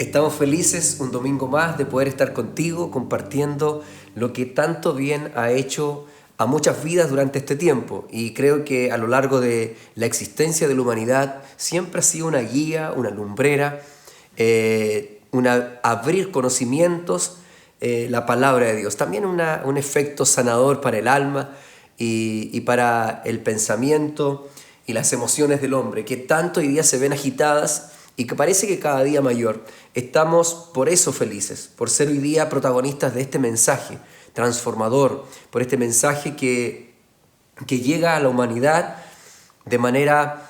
Estamos felices un domingo más de poder estar contigo compartiendo lo que tanto bien ha hecho a muchas vidas durante este tiempo. Y creo que a lo largo de la existencia de la humanidad siempre ha sido una guía, una lumbrera, abrir conocimientos, la palabra de Dios. También un efecto sanador para el alma y para el pensamiento y las emociones del hombre, que tanto hoy día se ven agitadas y que parece que cada día mayor. Estamos por eso felices, por ser hoy día protagonistas de este mensaje transformador, por este mensaje que llega a la humanidad de manera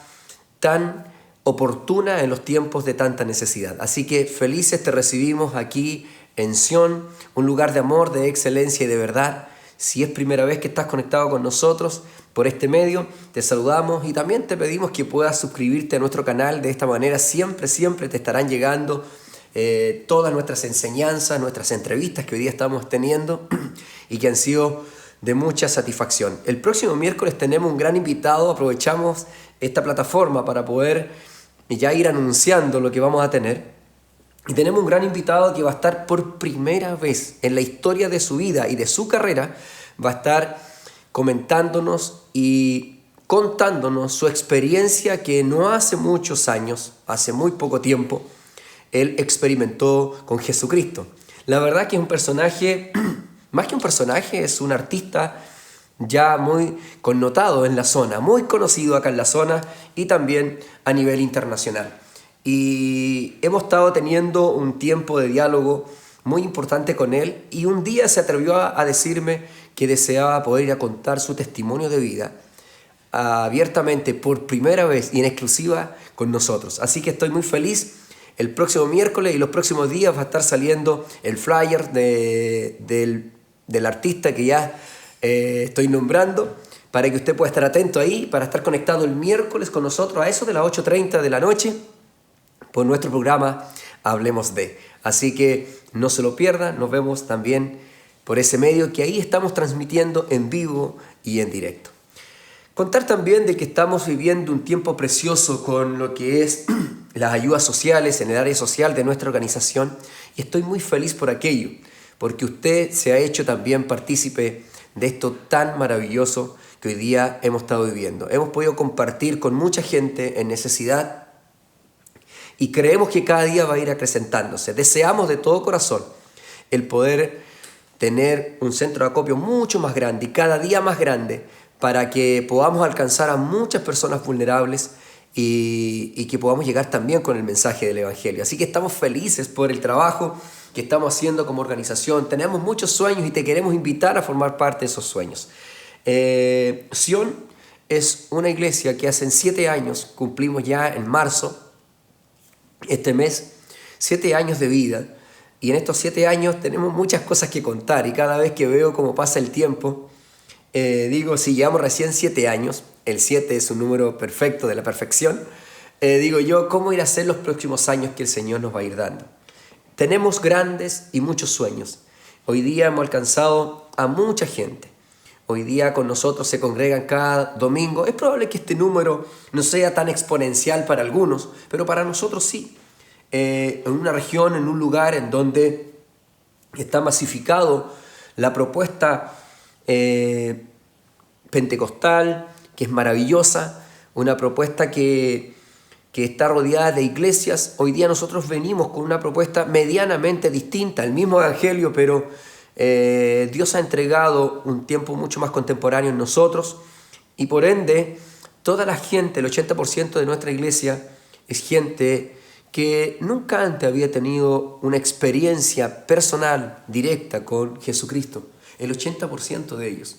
tan oportuna en los tiempos de tanta necesidad. Así que felices te recibimos aquí en Sion, un lugar de amor, de excelencia y de verdad. Si es primera vez que estás conectado con nosotros por este medio, te saludamos y también te pedimos que puedas suscribirte a nuestro canal. De esta manera siempre te estarán llegando todas nuestras enseñanzas, nuestras entrevistas que hoy día estamos teniendo y que han sido de mucha satisfacción. El próximo miércoles tenemos un gran invitado. Aprovechamos esta plataforma para poder ya ir anunciando lo que vamos a tener. Y tenemos un gran invitado que va a estar por primera vez en la historia de su vida y de su carrera, va a estar comentándonos y contándonos su experiencia que no hace muchos años, hace muy poco tiempo, él experimentó con Jesucristo. La verdad que es un personaje, más que un personaje, es un artista ya muy connotado en la zona, muy conocido acá en la zona y también a nivel internacional. Y hemos estado teniendo un tiempo de diálogo muy importante con él y un día se atrevió a decirme que deseaba poder ir a contar su testimonio de vida abiertamente por primera vez y en exclusiva con nosotros. Así que estoy muy feliz. El próximo miércoles y los próximos días va a estar saliendo el flyer del artista que ya estoy nombrando, para que usted pueda estar atento ahí, para estar conectado el miércoles con nosotros a eso de las 8:30 de la noche por nuestro programa Hablemos de. Así que no se lo pierdan, nos vemos también por ese medio que ahí estamos transmitiendo en vivo y en directo. Contar también de que estamos viviendo un tiempo precioso con lo que es las ayudas sociales en el área social de nuestra organización y estoy muy feliz por aquello, porque usted se ha hecho también partícipe de esto tan maravilloso que hoy día hemos estado viviendo. Hemos podido compartir con mucha gente en necesidad y creemos que cada día va a ir acrecentándose. Deseamos de todo corazón el poder tener un centro de acopio mucho más grande y cada día más grande para que podamos alcanzar a muchas personas vulnerables y que podamos llegar también con el mensaje del Evangelio. Así que estamos felices por el trabajo que estamos haciendo como organización. Tenemos muchos sueños y te queremos invitar a formar parte de esos sueños. Sion es una iglesia que hace 7 años, cumplimos ya en marzo, este mes, 7 años de vida. Y en estos 7 años tenemos muchas cosas que contar y cada vez que veo cómo pasa el tiempo, digo, si llevamos recién 7 años, el 7 es un número perfecto de la perfección, digo yo, ¿cómo ir a ser los próximos años que el Señor nos va a ir dando? Tenemos grandes y muchos sueños. Hoy día hemos alcanzado a mucha gente. Hoy día con nosotros se congregan cada domingo. Es probable que este número no sea tan exponencial para algunos, pero para nosotros sí. En una región, en un lugar en donde está masificado la propuesta pentecostal, que es maravillosa, una propuesta que está rodeada de iglesias. Hoy día nosotros venimos con una propuesta medianamente distinta, el mismo evangelio, pero Dios ha entregado un tiempo mucho más contemporáneo en nosotros y por ende toda la gente, el 80% de nuestra iglesia es gente que nunca antes había tenido una experiencia personal, directa con Jesucristo. El 80% de ellos,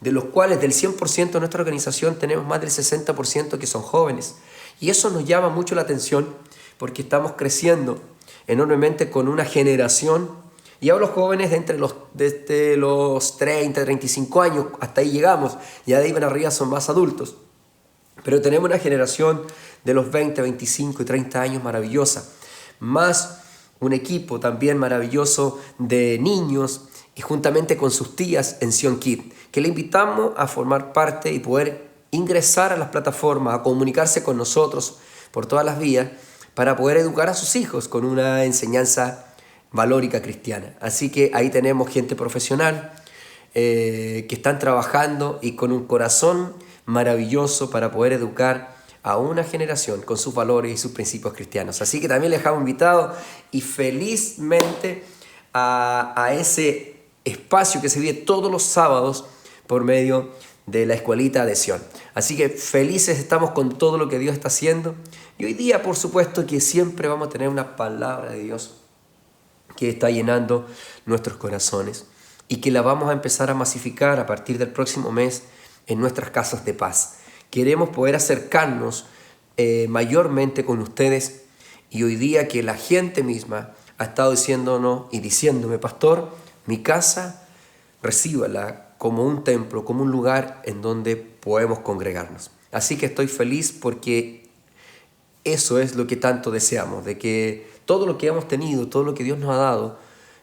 de los cuales del 100% de nuestra organización tenemos más del 60% que son jóvenes. Y eso nos llama mucho la atención porque estamos creciendo enormemente con una generación. Y hablo jóvenes desde los 30, 35 años, hasta ahí llegamos. Ya de ahí en arriba son más adultos. Pero tenemos una generación de los 20, 25 y 30 años maravillosa. Más un equipo también maravilloso de niños y juntamente con sus tías en Sion Kids, que le invitamos a formar parte y poder ingresar a las plataformas, a comunicarse con nosotros por todas las vías para poder educar a sus hijos con una enseñanza valórica cristiana. Así que ahí tenemos gente profesional que están trabajando y con un corazón maravilloso para poder educar a una generación con sus valores y sus principios cristianos. Así que también les dejamos invitados y felizmente a ese espacio que se vive todos los sábados por medio de la Escuelita de Sion. Así que felices estamos con todo lo que Dios está haciendo. Y hoy día, por supuesto, que siempre vamos a tener una palabra de Dios que está llenando nuestros corazones y que la vamos a empezar a masificar a partir del próximo mes en nuestras casas de paz. Queremos poder acercarnos mayormente con ustedes, y hoy día que la gente misma ha estado diciéndonos y diciéndome: pastor, mi casa recíbala como un templo, como un lugar en donde podemos congregarnos. Así que estoy feliz porque eso es lo que tanto deseamos, de que todo lo que hemos tenido, todo lo que Dios nos ha dado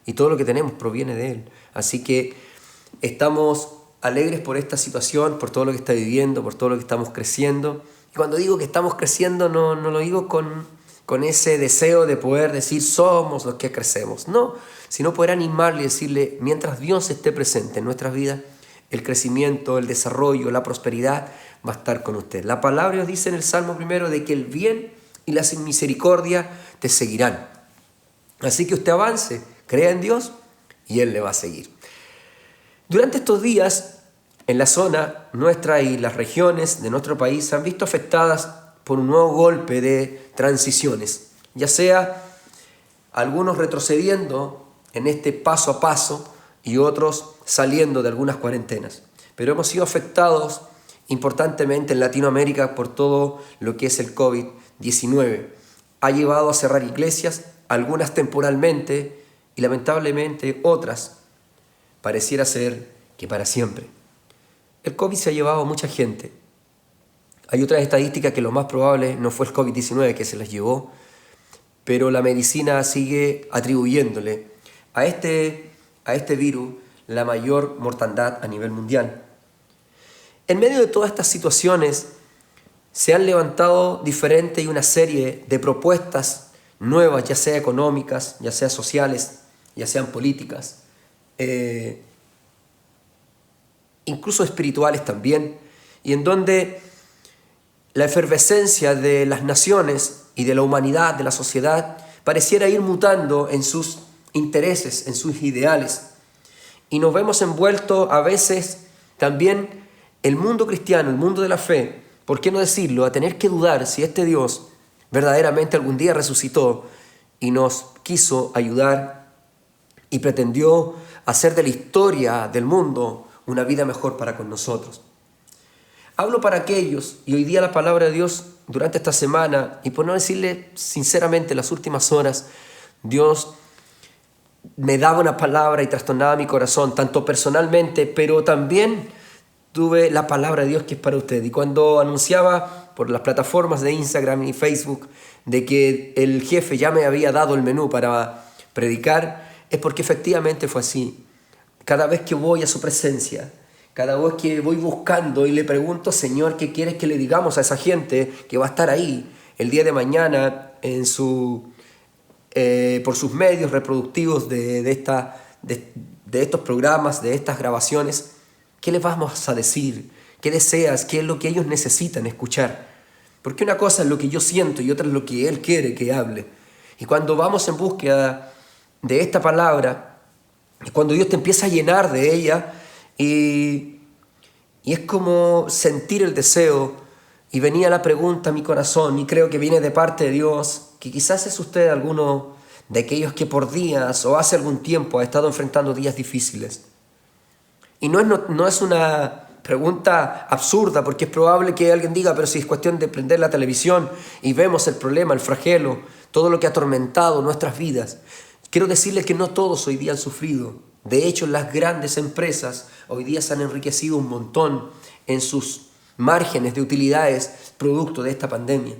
y todo lo que tenemos proviene de Él. Así que estamos alegres por esta situación, por todo lo que está viviendo, por todo lo que estamos creciendo. Y cuando digo que estamos creciendo, no lo digo con ese deseo de poder decir somos los que crecemos. No, sino poder animarle y decirle, mientras Dios esté presente en nuestras vidas, el crecimiento, el desarrollo, la prosperidad va a estar con usted. La palabra nos dice en el Salmo 1 de que el bien y la misericordia te seguirán. Así que usted avance, crea en Dios y Él le va a seguir. Durante estos días, en la zona nuestra y las regiones de nuestro país se han visto afectadas por un nuevo golpe de transiciones, ya sea algunos retrocediendo en este paso a paso y otros saliendo de algunas cuarentenas. Pero hemos sido afectados importantemente en Latinoamérica por todo lo que es el COVID-19. Ha llevado a cerrar iglesias, algunas temporalmente y lamentablemente otras pareciera ser que para siempre. El COVID se ha llevado a mucha gente. Hay otras estadísticas que lo más probable no fue el COVID-19 que se las llevó, pero la medicina sigue atribuyéndole a este virus la mayor mortandad a nivel mundial. En medio de todas estas situaciones se han levantado diferentes y una serie de propuestas nuevas, ya sea económicas, ya sea sociales, ya sean políticas, incluso espirituales también, y en donde la efervescencia de las naciones y de la humanidad, de la sociedad, pareciera ir mutando en sus intereses, en sus ideales. Y nos vemos envueltos a veces también el mundo cristiano, el mundo de la fe, ¿por qué no decirlo?, a tener que dudar si este Dios verdaderamente algún día resucitó y nos quiso ayudar y pretendió hacer de la historia del mundo una vida mejor para con nosotros. Hablo para aquellos, y hoy día la palabra de Dios durante esta semana, y por no decirle sinceramente las últimas horas, Dios me daba una palabra y trastornaba mi corazón, tanto personalmente, pero también tuve la palabra de Dios que es para usted. Y cuando anunciaba por las plataformas de Instagram y Facebook de que el jefe ya me había dado el menú para predicar, es porque efectivamente fue así. Cada vez que voy a su presencia, cada vez que voy buscando y le pregunto, Señor, ¿qué quieres que le digamos a esa gente que va a estar ahí el día de mañana por sus medios reproductivos de estos programas, de estas grabaciones? ¿Qué les vamos a decir? ¿Qué deseas? ¿Qué es lo que ellos necesitan escuchar? Porque una cosa es lo que yo siento y otra es lo que Él quiere que hable. Y cuando vamos en búsqueda de esta palabra, y cuando Dios te empieza a llenar de ella, y es como sentir el deseo, y venía la pregunta a mi corazón, y creo que viene de parte de Dios, que quizás es usted alguno de aquellos que por días o hace algún tiempo ha estado enfrentando días difíciles. Y no es una pregunta absurda, porque es probable que alguien diga, pero si es cuestión de prender la televisión y vemos el problema, el flagelo, todo lo que ha atormentado nuestras vidas. Quiero decirles que no todos hoy día han sufrido. De hecho, las grandes empresas hoy día se han enriquecido un montón en sus márgenes de utilidades producto de esta pandemia.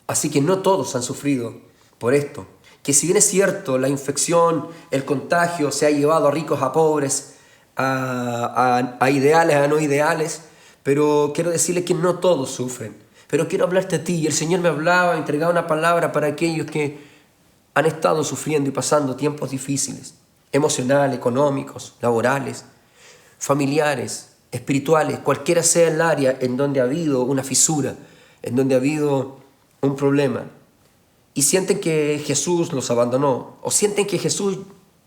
Así que no todos han sufrido por esto. Que si bien es cierto, la infección, el contagio se ha llevado a ricos a pobres, a ideales, a no ideales, pero quiero decirles que no todos sufren. Pero quiero hablarte a ti. Y el Señor me hablaba, entregaba una palabra para aquellos que han estado sufriendo y pasando tiempos difíciles, emocionales, económicos, laborales, familiares, espirituales, cualquiera sea el área en donde ha habido una fisura, en donde ha habido un problema. Y sienten que Jesús los abandonó, o sienten que Jesús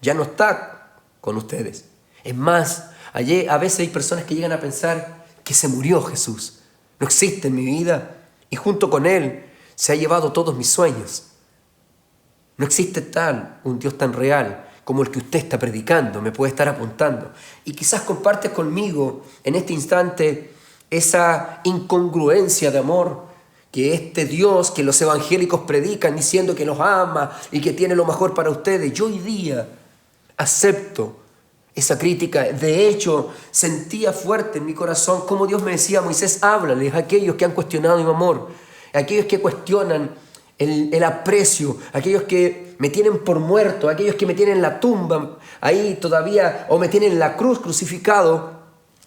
ya no está con ustedes. Es más, a veces hay personas que llegan a pensar que se murió Jesús, no existe en mi vida, y junto con Él se ha llevado todos mis sueños. No existe un Dios tan real como el que usted está predicando, me puede estar apuntando. Y quizás compartes conmigo en este instante esa incongruencia de amor que este Dios que los evangélicos predican diciendo que los ama y que tiene lo mejor para ustedes. Yo hoy día acepto esa crítica. De hecho, sentía fuerte en mi corazón como Dios me decía: Moisés, háblales a aquellos que han cuestionado mi amor, a aquellos que cuestionan el aprecio, aquellos que me tienen por muerto, aquellos que me tienen en la tumba ahí todavía, o me tienen en la cruz crucificado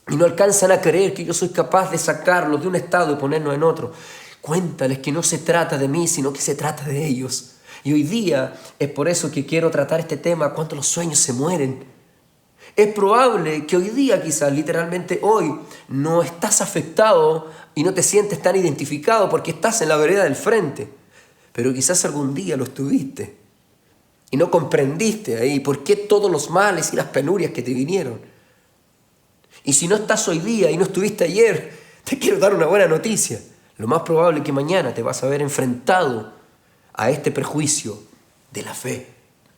y no alcanzan a creer que yo soy capaz de sacarlos de un estado y ponernos en otro. Cuéntales que no se trata de mí, sino que se trata de ellos. Y hoy día es por eso que quiero tratar este tema: cuando los sueños se mueren. Es probable que hoy día, quizás literalmente hoy, no estás afectado y no te sientes tan identificado porque estás en la vereda del frente. Pero quizás algún día lo estuviste y no comprendiste ahí por qué todos los males y las penurias que te vinieron. Y si no estás hoy día y no estuviste ayer, te quiero dar una buena noticia. Lo más probable es que mañana te vas a ver enfrentado a este prejuicio de la fe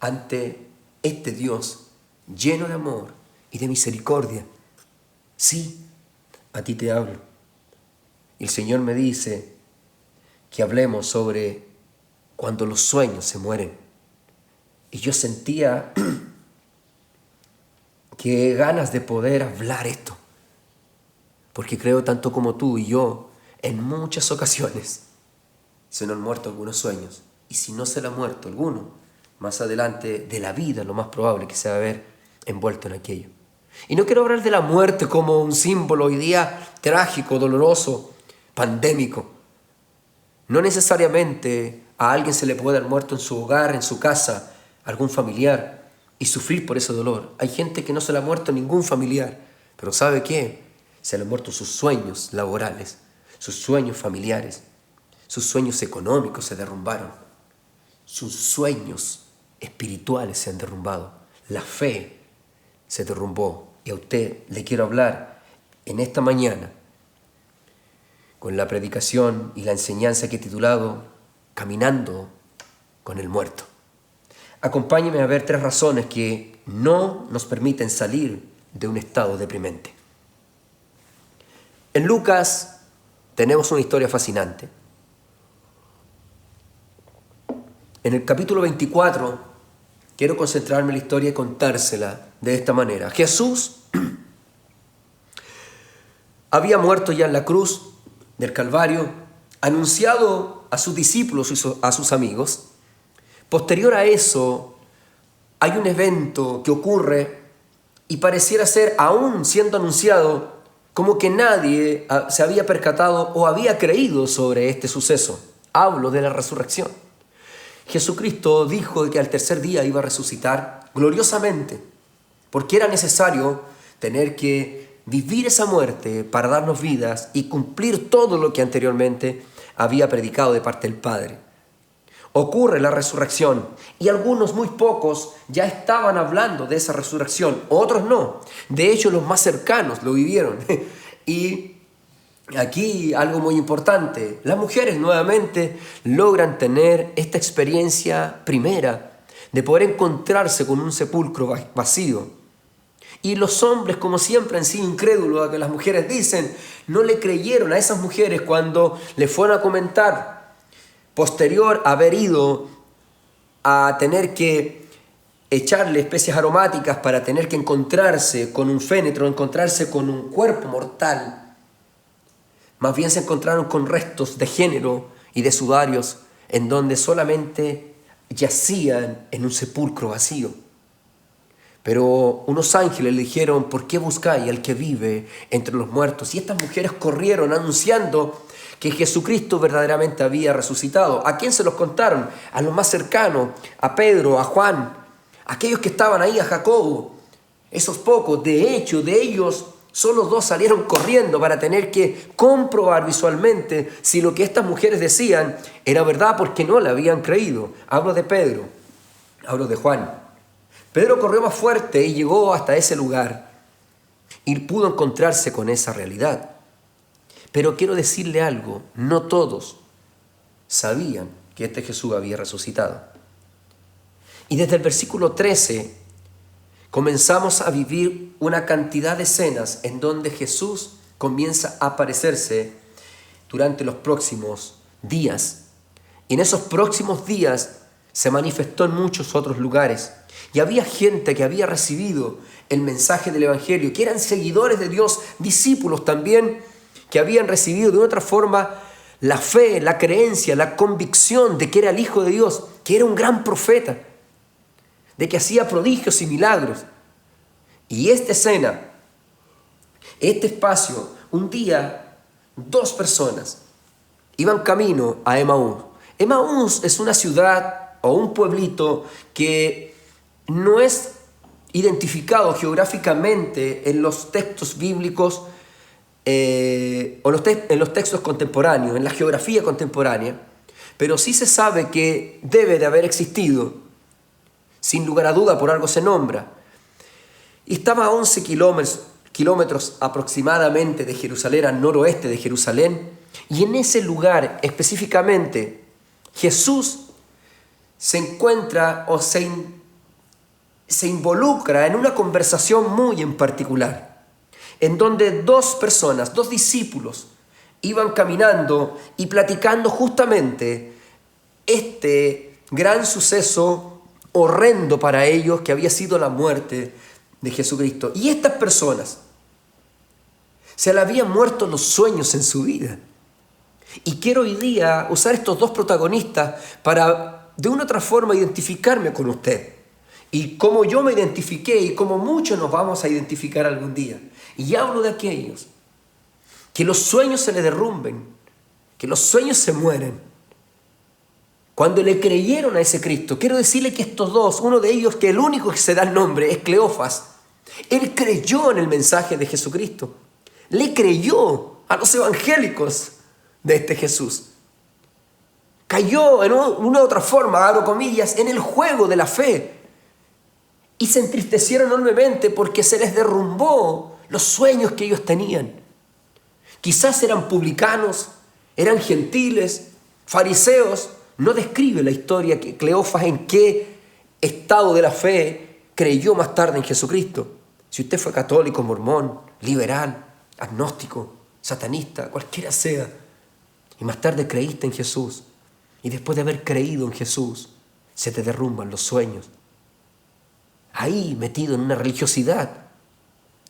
ante este Dios lleno de amor y de misericordia. Sí, a ti te hablo. Y el Señor me dice que hablemos sobre cuando los sueños se mueren. Y yo sentía que ganas de poder hablar esto, porque creo tanto como tú y yo, en muchas ocasiones se nos han muerto algunos sueños. Y si no se le ha muerto alguno, más adelante de la vida lo más probable que se va a ver envuelto en aquello. Y no quiero hablar de la muerte como un símbolo hoy día trágico, doloroso, pandémico. No necesariamente a alguien se le puede haber muerto en su hogar, en su casa, algún familiar, y sufrir por ese dolor. Hay gente que no se le ha muerto ningún familiar, pero ¿sabe qué? Se le han muerto sus sueños laborales, sus sueños familiares, sus sueños económicos se derrumbaron, sus sueños espirituales se han derrumbado, la fe se derrumbó. Y a usted le quiero hablar en esta mañana con la predicación y la enseñanza que he titulado Caminando con el muerto. Acompáñeme a ver 3 razones que no nos permiten salir de un estado deprimente. En Lucas tenemos una historia fascinante. En el capítulo 24 quiero concentrarme en la historia y contársela de esta manera. Jesús había muerto ya en la cruz del Calvario, anunciado a sus discípulos y a sus amigos. Posterior a eso, hay un evento que ocurre y pareciera ser, aún siendo anunciado, como que nadie se había percatado o había creído sobre este suceso. Hablo de la resurrección. Jesucristo dijo que al tercer día iba a resucitar gloriosamente, porque era necesario tener que vivir esa muerte para darnos vidas y cumplir todo lo que anteriormente había predicado de parte del Padre. Ocurre la resurrección y algunos, muy pocos, ya estaban hablando de esa resurrección, otros no. De hecho, los más cercanos lo vivieron. Y aquí algo muy importante, las mujeres nuevamente logran tener esta experiencia primera de poder encontrarse con un sepulcro vacío. Y los hombres, como siempre, han sido incrédulos a que las mujeres dicen, no le creyeron a esas mujeres cuando le fueron a comentar, posterior a haber ido a tener que echarle especias aromáticas para tener que encontrarse con un fénetro, encontrarse con un cuerpo mortal. Más bien se encontraron con restos de género y de sudarios en donde solamente yacían en un sepulcro vacío. Pero unos ángeles le dijeron, ¿por qué buscáis al que vive entre los muertos? Y estas mujeres corrieron anunciando que Jesucristo verdaderamente había resucitado. ¿A quién se los contaron? A los más cercanos, a Pedro, a Juan, aquellos que estaban ahí, a Jacobo, esos pocos. De hecho, de ellos, solo 2 salieron corriendo para tener que comprobar visualmente si lo que estas mujeres decían era verdad, porque no le habían creído. Hablo de Pedro, hablo de Juan. Pedro corrió más fuerte y llegó hasta ese lugar y pudo encontrarse con esa realidad. Pero quiero decirle algo, no todos sabían que este Jesús había resucitado. Y desde el versículo 13 comenzamos a vivir una cantidad de escenas en donde Jesús comienza a aparecerse durante los próximos días. Y en esos próximos días se manifestó en muchos otros lugares. Y había gente que había recibido el mensaje del Evangelio, que eran seguidores de Dios, discípulos también, que habían recibido de otra forma la fe, la creencia, la convicción de que era el Hijo de Dios, que era un gran profeta, de que hacía prodigios y milagros. Y esta escena, este espacio, un día, 2 personas iban camino a Emaús. Emaús es una ciudad o un pueblito que no es identificado geográficamente en los textos bíblicos o en los textos contemporáneos, en la geografía contemporánea, pero sí se sabe que debe de haber existido. Sin lugar a duda, por algo se nombra. Y estaba a 11 kilómetros aproximadamente de Jerusalén, al noroeste de Jerusalén. Y en ese lugar específicamente, Jesús se encuentra o se involucra en una conversación muy en particular, en donde 2 personas, 2 discípulos, iban caminando y platicando justamente este gran suceso horrendo para ellos que había sido la muerte de Jesucristo. Y estas personas se le habían muerto los sueños en su vida. Y quiero hoy día usar estos 2 protagonistas para de una u otra forma identificarme con usted. Y como yo me identifiqué y como muchos nos vamos a identificar algún día. Y hablo de aquellos que los sueños se les derrumben, que los sueños se mueren. Cuando le creyeron a ese Cristo, quiero decirle que estos 2, uno de ellos que el único que se da el nombre es Cleofas, él creyó en el mensaje de Jesucristo. Le creyó a los evangélicos de este Jesús. Cayó en una u otra forma, abro comillas, en el juego de la fe. Y se entristecieron enormemente porque se les derrumbó los sueños que ellos tenían. Quizás eran publicanos, eran gentiles, fariseos. No describe la historia que Cleofas en qué estado de la fe creyó más tarde en Jesucristo. Si usted fue católico, mormón, liberal, agnóstico, satanista, cualquiera sea, y más tarde creíste en Jesús, y después de haber creído en Jesús, se te derrumban los sueños. Ahí, metido en una religiosidad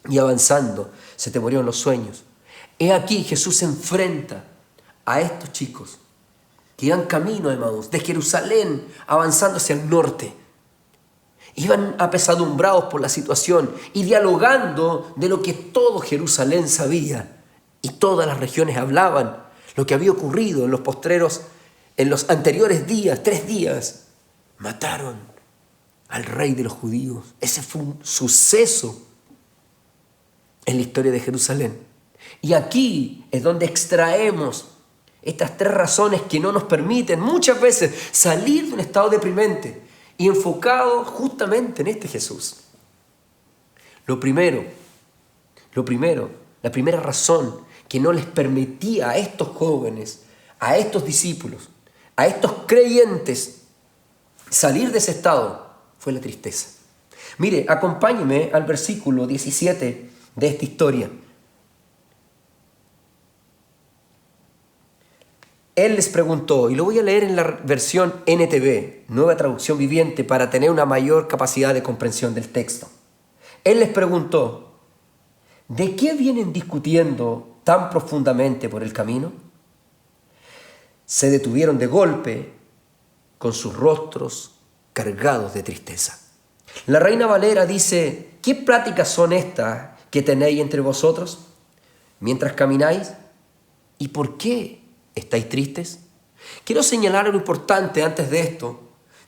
y avanzando, se te murieron los sueños. He aquí, Jesús se enfrenta a estos chicos que iban camino de Emaús, de Jerusalén, avanzando hacia el norte. Iban apesadumbrados por la situación y dialogando de lo que todo Jerusalén sabía y todas las regiones hablaban, lo que había ocurrido en los anteriores días, 3 días. Mataron al rey de los judíos. Ese fue un suceso en la historia de Jerusalén. Y aquí es donde extraemos estas 3 razones que no nos permiten muchas veces salir de un estado deprimente y enfocado justamente en este Jesús. La primera razón que no les permitía a estos jóvenes, a estos discípulos, a estos creyentes salir de ese estado fue la tristeza. Mire, acompáñeme al versículo 17 de esta historia. Él les preguntó, y lo voy a leer en la versión NTV, Nueva Traducción Viviente, para tener una mayor capacidad de comprensión del texto. Él les preguntó, ¿de qué vienen discutiendo tan profundamente por el camino? Se detuvieron de golpe con sus rostros cargados de tristeza. La Reina Valera dice, ¿qué pláticas son estas que tenéis entre vosotros mientras camináis? ¿Y por qué ¿Estáis tristes? Quiero señalar algo importante antes de esto,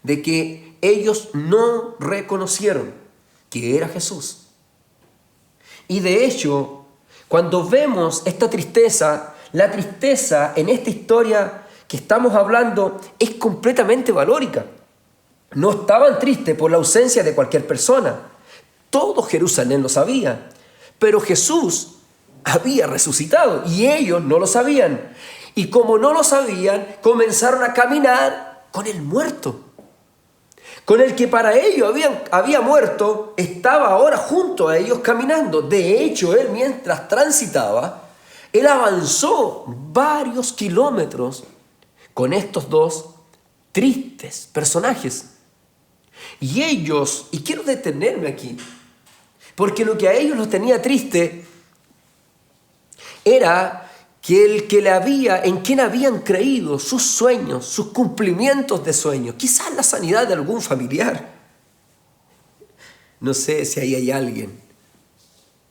de que ellos no reconocieron que era Jesús. Y de hecho, cuando vemos esta tristeza, la tristeza en esta historia que estamos hablando es completamente valórica. No estaban tristes por la ausencia de cualquier persona. Todo Jerusalén lo sabía, pero Jesús había resucitado y ellos no lo sabían. Y como no lo sabían, comenzaron a caminar con el muerto. Con el que para ellos había muerto, estaba ahora junto a ellos caminando. De hecho, él mientras transitaba, él avanzó varios kilómetros con estos dos tristes personajes. Y ellos, y quiero detenerme aquí, porque lo que a ellos los tenía triste era que en quien habían creído, sus sueños, sus cumplimientos de sueños, quizás la sanidad de algún familiar. No sé si ahí hay alguien,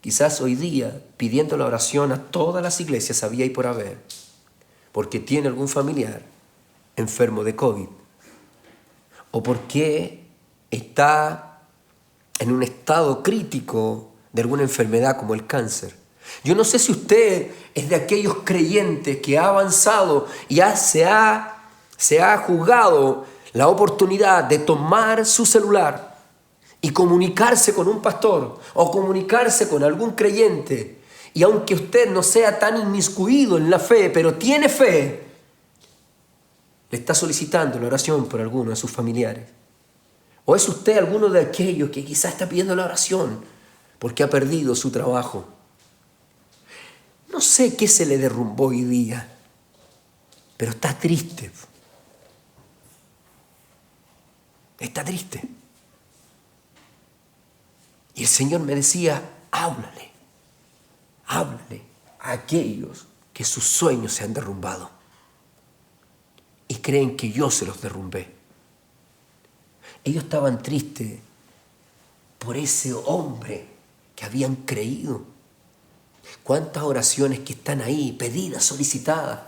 quizás hoy día pidiendo la oración a todas las iglesias había y por haber, porque tiene algún familiar enfermo de COVID, o porque está en un estado crítico de alguna enfermedad como el cáncer. Yo no sé si usted es de aquellos creyentes que ha avanzado y se ha jugado la oportunidad de tomar su celular y comunicarse con un pastor o comunicarse con algún creyente. Y aunque usted no sea tan inmiscuido en la fe, pero tiene fe, le está solicitando la oración por alguno de sus familiares. ¿O es usted alguno de aquellos que quizás está pidiendo la oración porque ha perdido su trabajo? No sé qué se le derrumbó hoy día, pero está triste. Está triste. Y el Señor me decía, háblale a aquellos que sus sueños se han derrumbado y creen que yo se los derrumbé. Ellos estaban tristes por ese hombre que habían creído. Cuántas oraciones que están ahí, pedidas, solicitadas.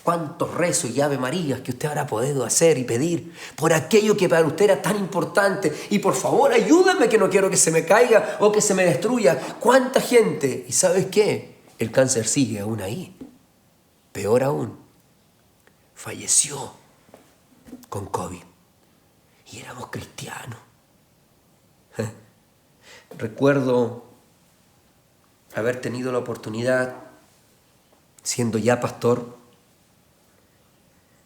Cuántos rezos y Ave Marías que usted habrá podido hacer y pedir por aquello que para usted era tan importante. Y por favor, ayúdame que no quiero que se me caiga o que se me destruya. ¿Cuánta gente? ¿Y sabes qué? El cáncer sigue aún ahí. Peor aún, falleció con COVID. Y éramos cristianos. Recuerdo haber tenido la oportunidad, siendo ya pastor,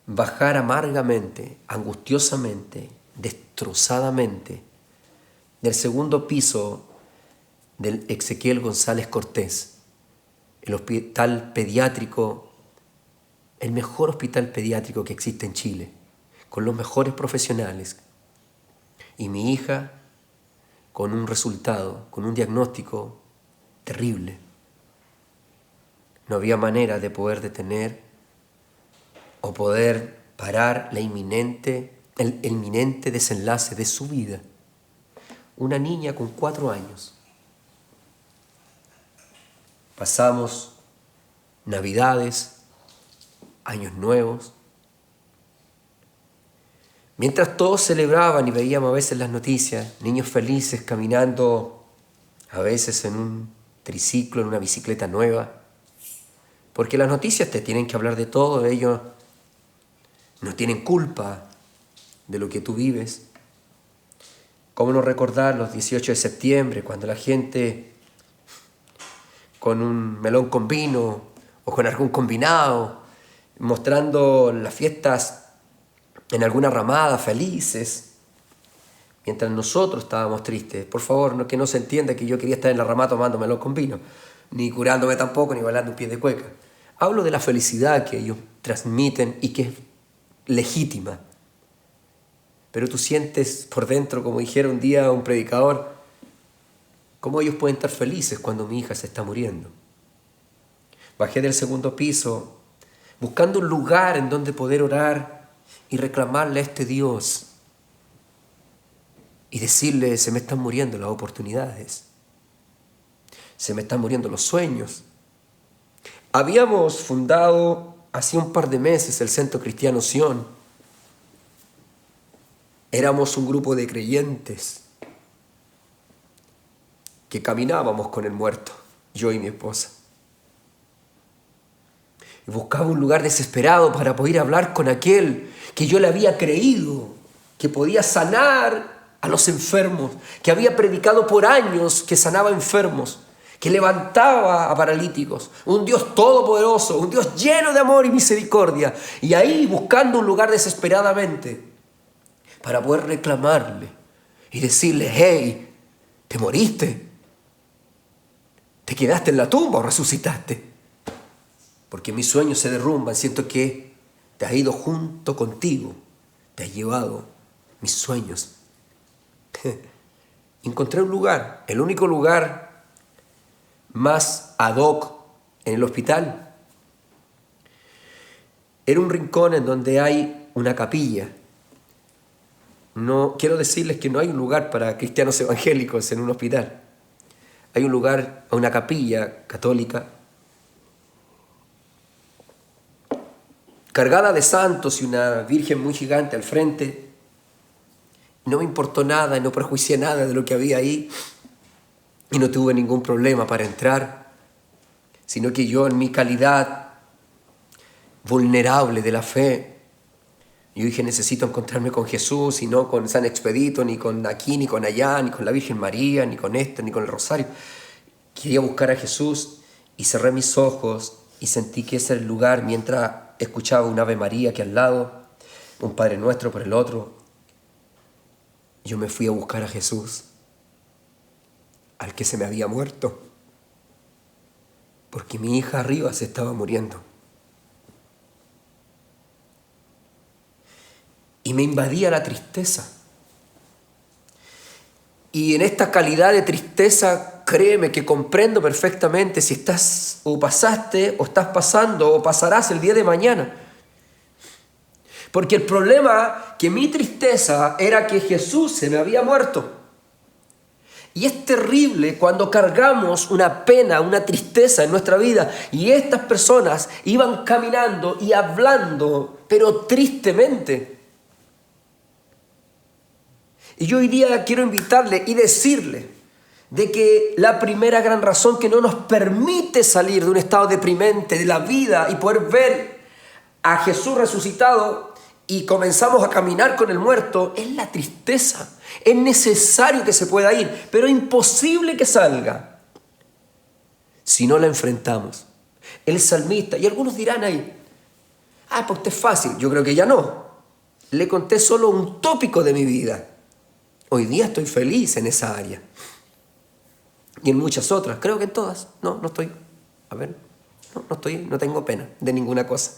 bajar amargamente, angustiosamente, destrozadamente, del segundo piso del Ezequiel González Cortés, el hospital pediátrico, el mejor hospital pediátrico que existe en Chile, con los mejores profesionales, y mi hija con un resultado, con un diagnóstico terrible. No había manera de poder detener o poder parar el inminente desenlace de su vida. Una niña con 4 años. Pasamos Navidades, Años Nuevos. Mientras todos celebraban y veíamos a veces las noticias, niños felices caminando, a veces en un triciclo, en una bicicleta nueva, porque las noticias te tienen que hablar de todo, ellos no tienen culpa de lo que tú vives. ¿Cómo no recordar los 18 de septiembre, cuando la gente con un melón con vino o con algún combinado, mostrando las fiestas en alguna ramada, felices, mientras nosotros estábamos tristes? Por favor, que no se entienda que yo quería estar en la ramada tomando melón con vino, ni curándome tampoco, ni bailando un pie de cueca. Hablo de la felicidad que ellos transmiten y que es legítima. Pero tú sientes por dentro, como dijera un día un predicador, cómo ellos pueden estar felices cuando mi hija se está muriendo. Bajé del segundo piso buscando un lugar en donde poder orar y reclamarle a este Dios y decirle: se me están muriendo las oportunidades, se me están muriendo los sueños. Habíamos fundado hacía un par de meses el Centro Cristiano Sion. Éramos un grupo de creyentes que caminábamos con el muerto, yo y mi esposa. Y buscaba un lugar desesperado para poder hablar con aquel que yo le había creído, que podía sanar a los enfermos, que había predicado por años que sanaba enfermos, que levantaba a paralíticos, un Dios todopoderoso, un Dios lleno de amor y misericordia. Y ahí buscando un lugar desesperadamente para poder reclamarle y decirle: hey, ¿te moriste? ¿Te quedaste en la tumba o resucitaste? Porque mis sueños se derrumban, siento que te has ido junto contigo, te has llevado mis sueños. Encontré un lugar, el único lugar más ad hoc en el hospital. Era un rincón en donde hay una capilla. No quiero decirles que no hay un lugar para cristianos evangélicos en un hospital. Hay un lugar, una capilla católica cargada de santos y una virgen muy gigante al frente. No me importó nada, no prejuicié nada de lo que había ahí y no tuve ningún problema para entrar, sino que yo, en mi calidad vulnerable de la fe, yo dije: necesito encontrarme con Jesús, y no con San Expedito, ni con aquí, ni con allá, ni con la Virgen María, ni con esto, ni con el Rosario. Quería buscar a Jesús y cerré mis ojos y sentí que ese era el lugar, mientras escuchaba un Ave María aquí al lado, un Padre Nuestro por el otro. Yo me fui a buscar a Jesús, al que se me había muerto, porque mi hija arriba se estaba muriendo. Y me invadía la tristeza. Y en esta calidad de tristeza, créeme que comprendo perfectamente si estás o pasaste o estás pasando o pasarás el día de mañana. Porque el problema, que mi tristeza era que Jesús se me había muerto. Y es terrible cuando cargamos una pena, una tristeza en nuestra vida, y estas personas iban caminando y hablando, pero tristemente. Y yo hoy día quiero invitarle y decirle de que la primera gran razón que no nos permite salir de un estado deprimente de la vida y poder ver a Jesús resucitado y comenzamos a caminar con el muerto es la tristeza. Es necesario que se pueda ir, pero imposible que salga si no la enfrentamos. El salmista, y algunos dirán ahí: pues esto es fácil. Yo creo que ya no. Le conté solo un tópico de mi vida. Hoy día estoy feliz en esa área. Y en muchas otras, creo que en todas. No estoy. No tengo pena de ninguna cosa.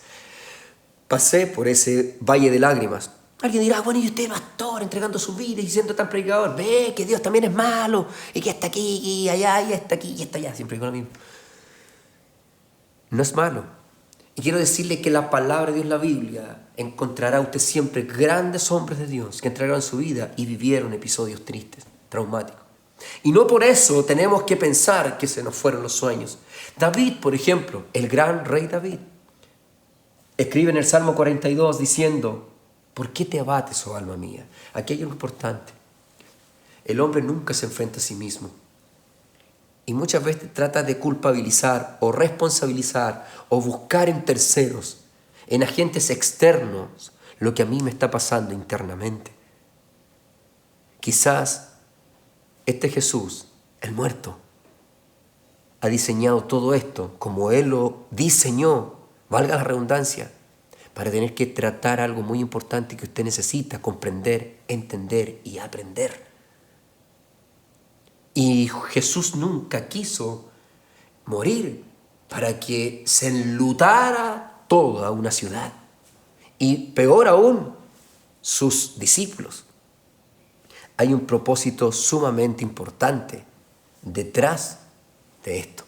Pasé por ese valle de lágrimas. Alguien dirá: bueno, y usted, pastor, entregando su vida y siendo tan predicador, ve que Dios también es malo, y que está aquí, y allá, y está aquí, y está allá. Siempre digo lo mismo. No es malo. Y quiero decirle que la palabra de Dios, la Biblia, encontrará usted siempre grandes hombres de Dios que entregaron su vida y vivieron episodios tristes, traumáticos. Y no por eso tenemos que pensar que se nos fueron los sueños. David, por ejemplo, el gran rey David, escribe en el Salmo 42 diciendo: ¿por qué te abates, oh alma mía? Aquí hay algo importante. El hombre nunca se enfrenta a sí mismo. Y muchas veces trata de culpabilizar o responsabilizar o buscar en terceros, en agentes externos, lo que a mí me está pasando internamente. Quizás este Jesús, el muerto, ha diseñado todo esto como Él lo diseñó, valga la redundancia, para tener que tratar algo muy importante que usted necesita comprender, entender y aprender. Y Jesús nunca quiso morir para que se enlutara toda una ciudad. Y peor aún, sus discípulos. Hay un propósito sumamente importante detrás de esto.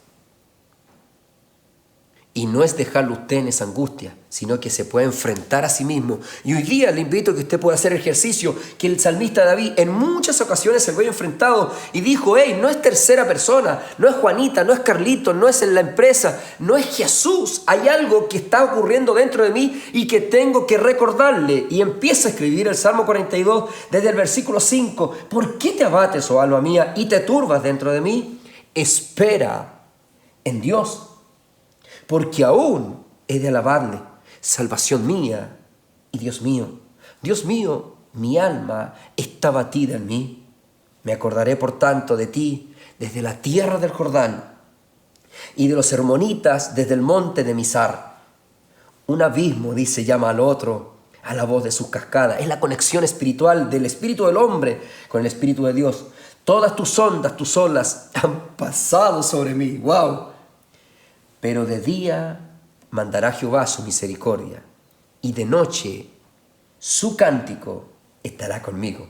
Y no es dejarlo usted en esa angustia, sino que se puede enfrentar a sí mismo. Y hoy día le invito a que usted pueda hacer ejercicio que el salmista David en muchas ocasiones se vio enfrentado y dijo, hey, no es tercera persona, no es Juanita, no es Carlito, no es en la empresa, no es Jesús. Hay algo que está ocurriendo dentro de mí y que tengo que recordarle. Y empieza a escribir el Salmo 42 desde el versículo 5. ¿Por qué te abates, oh alma mía, y te turbas dentro de mí? Espera en Dios, porque aún he de alabarle, salvación mía y Dios mío. Dios mío, mi alma está batida en mí. Me acordaré, por tanto, de ti desde la tierra del Jordán y de los hermonitas desde el monte de Mizar. Un abismo, dice, llama al otro a la voz de sus cascadas. Es la conexión espiritual del espíritu del hombre con el espíritu de Dios. Todas tus ondas, tus olas han pasado sobre mí. ¡Wow! Pero de día mandará Jehová su misericordia, y de noche su cántico estará conmigo.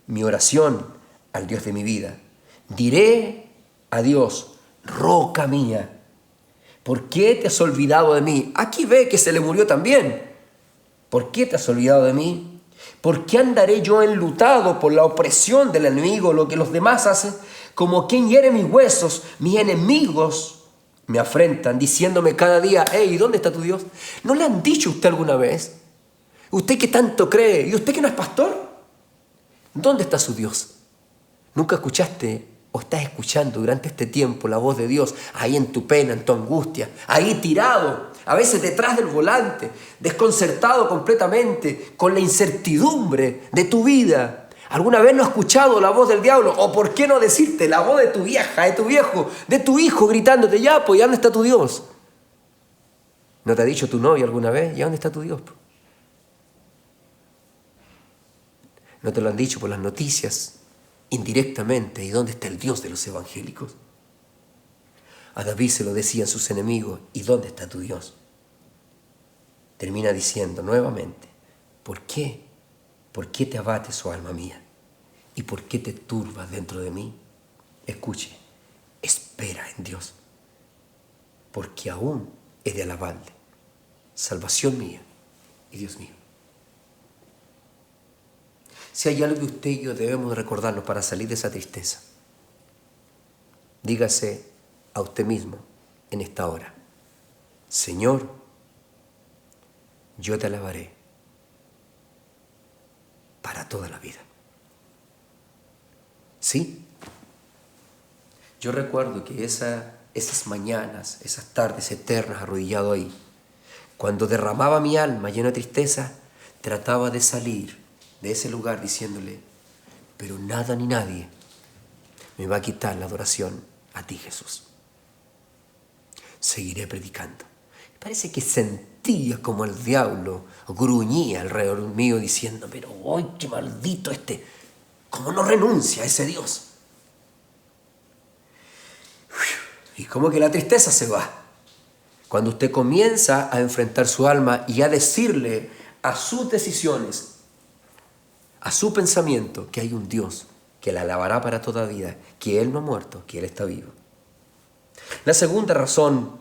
Mi oración al Dios de mi vida. Diré a Dios, roca mía, ¿por qué te has olvidado de mí? Aquí ve que se le murió también. ¿Por qué te has olvidado de mí? ¿Por qué andaré yo enlutado por la opresión del enemigo, lo que los demás hacen? Como quien hiere mis huesos, mis enemigos me afrentan, diciéndome cada día, hey, ¿dónde está tu Dios? ¿No le han dicho a usted alguna vez? ¿Usted que tanto cree? ¿Y usted que no es pastor? ¿Dónde está su Dios? ¿Nunca escuchaste o estás escuchando durante este tiempo la voz de Dios ahí en tu pena, en tu angustia, ahí tirado, a veces detrás del volante, desconcertado completamente, con la incertidumbre de tu vida? ¿Alguna vez no has escuchado la voz del diablo? ¿O por qué no decirte la voz de tu vieja, de tu viejo, de tu hijo gritándote, ya, pues, ¿y dónde está tu Dios? ¿No te ha dicho tu novio alguna vez? ¿Y dónde está tu Dios? ¿No te lo han dicho por las noticias? Indirectamente, ¿y dónde está el Dios de los evangélicos? A David se lo decían sus enemigos, ¿y dónde está tu Dios? Termina diciendo nuevamente, ¿por qué? ¿Por qué te abates, oh alma mía? ¿Y por qué te turbas dentro de mí? Escuche, espera en Dios, porque aún he de alabarle, salvación mía y Dios mío. Si hay algo que usted y yo debemos recordarnos para salir de esa tristeza, dígase a usted mismo en esta hora, Señor, yo te alabaré para toda la vida. ¿Sí? Yo recuerdo que esas mañanas, esas tardes eternas arrodillado ahí, cuando derramaba mi alma llena de tristeza, trataba de salir de ese lugar diciéndole, pero nada ni nadie me va a quitar la adoración a ti, Jesús. Seguiré predicando. Parece que sentía como el diablo gruñía alrededor mío diciendo, pero ¡ay, qué maldito este! ¿Cómo no renuncia a ese Dios? Y como que la tristeza se va. Cuando usted comienza a enfrentar su alma y a decirle a sus decisiones, a su pensamiento, que hay un Dios que la alabará para toda vida, que Él no ha muerto, que Él está vivo. La segunda razón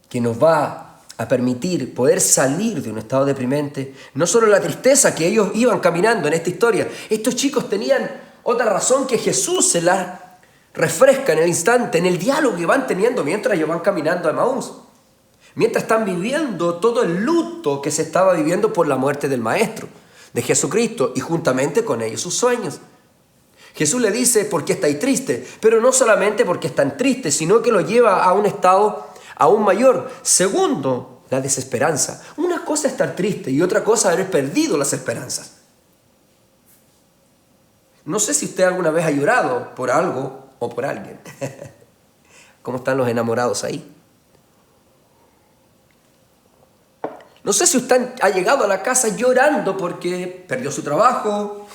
que nos va a permitir poder salir de un estado deprimente, no solo la tristeza que ellos iban caminando en esta historia, estos chicos tenían otra razón que Jesús se la refresca en el instante, en el diálogo que van teniendo mientras ellos van caminando a Emaús, mientras están viviendo todo el luto que se estaba viviendo por la muerte del Maestro, de Jesucristo, y juntamente con ellos sus sueños. Jesús le dice, ¿por qué estáis tristes? Pero no solamente porque están tristes, sino que lo lleva a un estado aún mayor. Segundo, la desesperanza. Una cosa es estar triste y otra cosa haber perdido las esperanzas. No sé si usted alguna vez ha llorado por algo o por alguien. ¿Cómo están los enamorados ahí? No sé si usted ha llegado a la casa llorando porque perdió su trabajo,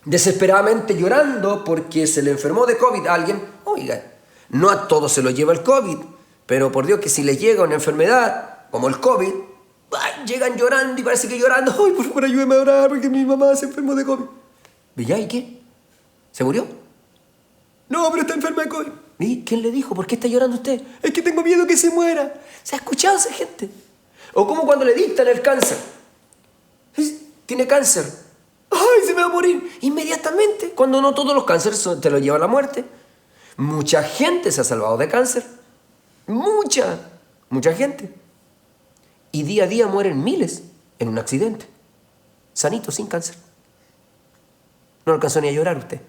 desesperadamente llorando porque se le enfermó de COVID a alguien. Oiga, no a todos se lo lleva el COVID, pero por Dios que si les llega una enfermedad como el COVID, ¡ay!, llegan llorando y parece que llorando, ¡ay, por favor, ayúdeme a orar porque mi mamá se enfermó de COVID! ¿Y ya? ¿Y qué? ¿Se murió? No, pero está enferma de COVID. ¿Y quién le dijo? ¿Por qué está llorando usted? Es que tengo miedo que se muera. ¿Se ha escuchado esa gente? O como cuando le dictan el cáncer. Tiene cáncer. ¡Ay, se me va a morir! Inmediatamente, cuando no todos los cánceres te lo lleva a la muerte. Mucha gente se ha salvado de cáncer. Mucha gente. Y día a día mueren miles en un accidente. Sanito, sin cáncer. No alcanzó ni a llorar usted.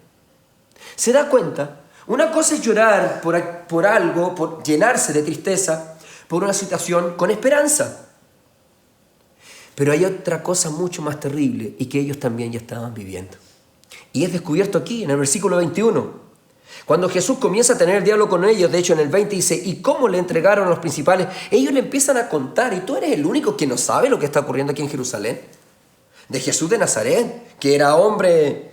¿Se da cuenta? Una cosa es llorar por algo, por llenarse de tristeza, por una situación con esperanza. Pero hay otra cosa mucho más terrible y que ellos también ya estaban viviendo. Y es descubierto aquí, en el versículo 21. Cuando Jesús comienza a tener el diálogo con ellos, de hecho en el 20 dice, ¿y cómo le entregaron a los principales? Ellos le empiezan a contar, y tú eres el único que no sabe lo que está ocurriendo aquí en Jerusalén. De Jesús de Nazaret, que era hombre,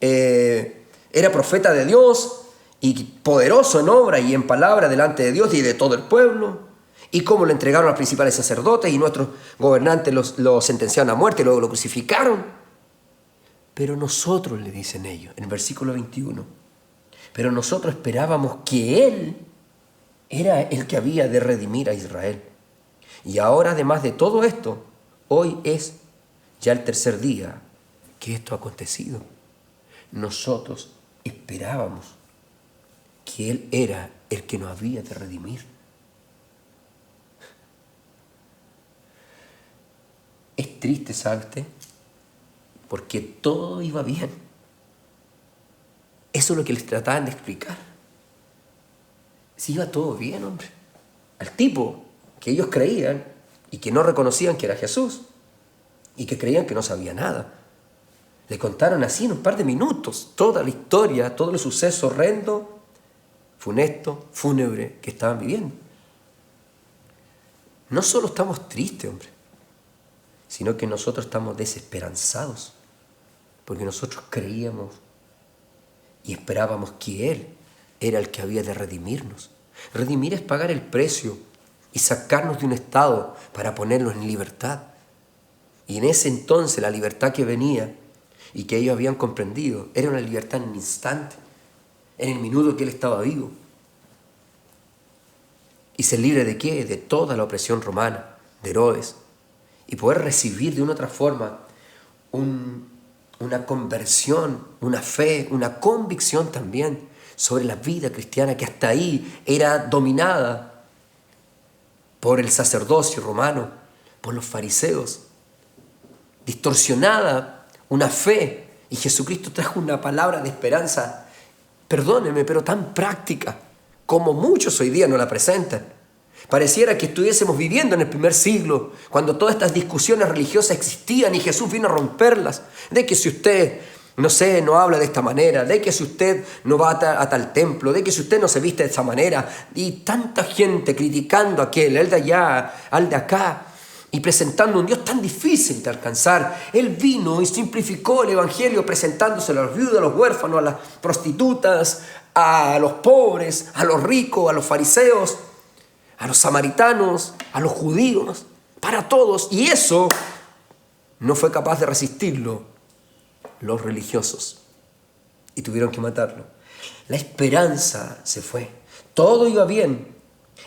era profeta de Dios, y poderoso en obra y en palabra delante de Dios y de todo el pueblo. Y cómo le entregaron a los principales sacerdotes y nuestros gobernantes lo sentenciaron a muerte y luego lo crucificaron. Pero nosotros, le dicen ellos, en el versículo 21, pero nosotros esperábamos que Él era el que había de redimir a Israel. Y ahora, además de todo esto, hoy es ya el tercer día que esto ha acontecido. Nosotros esperábamos que Él era el que nos había de redimir. Es triste, ¿sabe usted? Porque todo iba bien. Eso es lo que les trataban de explicar. Si iba todo bien, hombre. Al tipo que ellos creían y que no reconocían que era Jesús y que creían que no sabía nada. Le contaron así en un par de minutos toda la historia, todo el suceso horrendo, funesto, fúnebre que estaban viviendo. No solo estamos tristes, hombre, sino que nosotros estamos desesperanzados, porque nosotros creíamos y esperábamos que Él era el que había de redimirnos. Redimir es pagar el precio y sacarnos de un estado para ponernos en libertad. Y en ese entonces la libertad que venía y que ellos habían comprendido era una libertad en un instante, en el minuto que Él estaba vivo. Y ser libre ¿de qué? De toda la opresión romana, de Herodes. Y poder recibir de una otra forma una conversión, una fe, una convicción también sobre la vida cristiana que hasta ahí era dominada por el sacerdocio romano, por los fariseos, distorsionada una fe. Y Jesucristo trajo una palabra de esperanza, perdóneme, pero tan práctica como muchos hoy día no la presentan. Pareciera que estuviésemos viviendo en el primer siglo, cuando todas estas discusiones religiosas existían y Jesús vino a romperlas. De que si usted, no sé, no habla de esta manera, de que si usted no va a tal templo, de que si usted no se viste de esa manera, y tanta gente criticando a aquel, el de allá, al de acá, y presentando un Dios tan difícil de alcanzar. Él vino y simplificó el evangelio presentándoselo a los viudos, a los huérfanos, a las prostitutas, a los pobres, a los ricos, a los fariseos, a los samaritanos, a los judíos, para todos. Y eso no fue capaz de resistirlo los religiosos y tuvieron que matarlo. La esperanza se fue. Todo iba bien.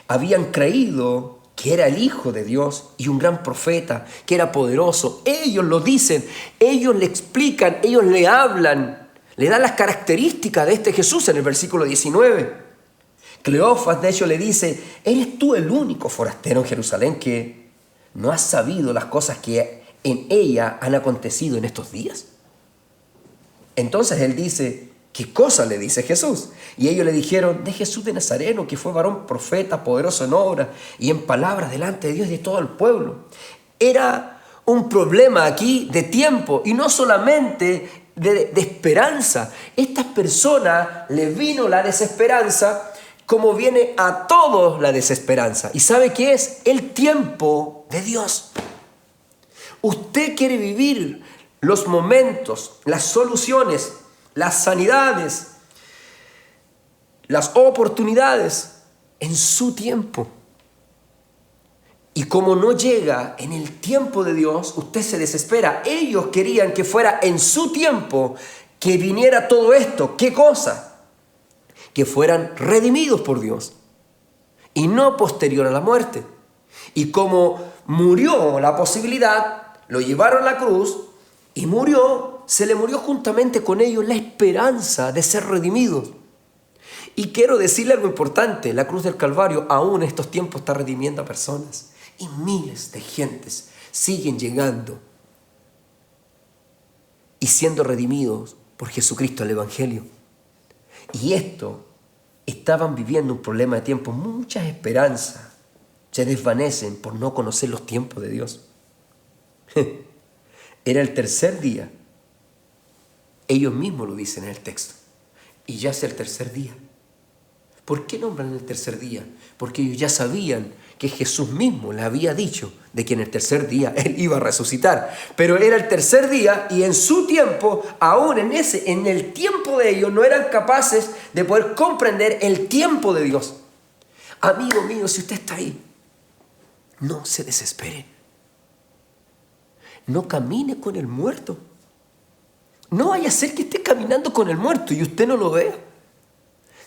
Habían creído que era el Hijo de Dios y un gran profeta, que era poderoso. Ellos lo dicen, ellos le explican, ellos le hablan, le dan las características de este Jesús en el versículo 19. Cleofas, de hecho, le dice, ¿eres tú el único forastero en Jerusalén que no has sabido las cosas que en ella han acontecido en estos días? Entonces él dice, ¿qué cosa le dice Jesús? Y ellos le dijeron, de Jesús de Nazareno, que fue varón profeta, poderoso en obra y en palabras delante de Dios y de todo el pueblo. Era un problema aquí de tiempo y no solamente de esperanza. Estas personas le vino la desesperanza, como viene a todos la desesperanza. ¿Y sabe qué es? El tiempo de Dios. Usted quiere vivir los momentos, las soluciones, las sanidades, las oportunidades en su tiempo. Y como no llega en el tiempo de Dios, usted se desespera. Ellos querían que fuera en su tiempo que viniera todo esto. ¿Qué cosa? que fueran redimidos por Dios y no posterior a la muerte. Y como murió la posibilidad, lo llevaron a la cruz y murió, se le murió juntamente con ellos la esperanza de ser redimidos. Y quiero decirle algo importante, la cruz del Calvario aún en estos tiempos está redimiendo a personas y miles de gentes siguen llegando y siendo redimidos por Jesucristo el Evangelio. Y estaban viviendo un problema de tiempo. Muchas esperanzas se desvanecen por no conocer los tiempos de Dios. Era el tercer día. Ellos mismos lo dicen en el texto. Y ya es el tercer día. ¿Por qué nombran el tercer día? Porque ellos ya sabían que Jesús mismo le había dicho de que en el tercer día Él iba a resucitar. Pero era el tercer día y en su tiempo, aún en el tiempo de ellos, no eran capaces de poder comprender el tiempo de Dios. Amigo mío, si usted está ahí, no se desespere. No camine con el muerto. No vaya a ser que esté caminando con el muerto y usted no lo vea.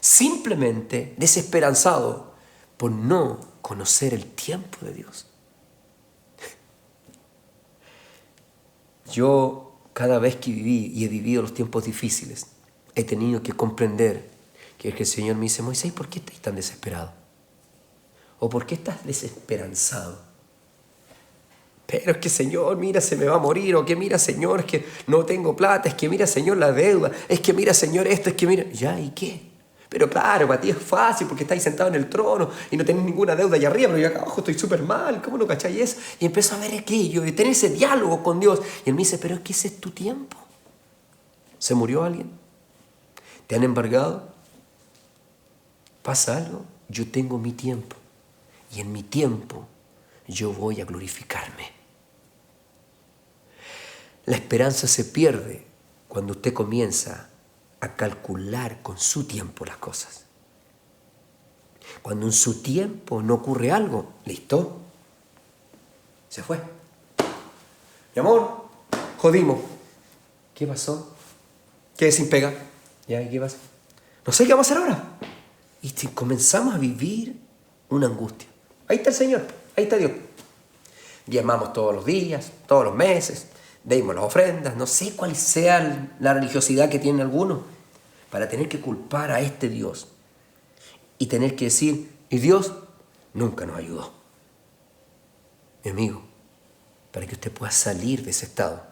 Simplemente desesperanzado por no conocer el tiempo de Dios. Yo cada vez que viví y he vivido los tiempos difíciles, he tenido que comprender que el Señor me dice: Moisés, ¿por qué estás tan desesperado? ¿O por qué estás desesperanzado? Pero es que, Señor, mira, se me va a morir. O que mira, Señor, es que no tengo plata. Es que mira, Señor, la deuda. Es que mira, Señor, esto. Es que mira, ¿ya? ¿Y qué? Pero claro, para ti es fácil porque estáis sentado en el trono y no tenés ninguna deuda allá arriba, pero yo acá abajo estoy súper mal. ¿Cómo no cacháis eso? Y empiezo a ver aquello y tener ese diálogo con Dios. Y Él me dice: pero es que ese es tu tiempo. ¿Se murió alguien? ¿Te han embargado? ¿Pasa algo? Yo tengo mi tiempo. Y en mi tiempo yo voy a glorificarme. La esperanza se pierde cuando usted comienza a calcular con su tiempo las cosas. Cuando en su tiempo no ocurre algo, listo, se fue. Mi amor, jodimos. ¿Qué pasó? ¿Qué sin pega? ¿Ya? ¿Qué pasa? No sé qué vamos a hacer ahora. Y comenzamos a vivir una angustia. Ahí está el Señor, ahí está Dios. Llamamos todos los días, todos los meses, deimos las ofrendas, no sé cuál sea la religiosidad que tienen algunos, para tener que culpar a este Dios y tener que decir: y Dios nunca nos ayudó. Mi amigo, para que usted pueda salir de ese estado,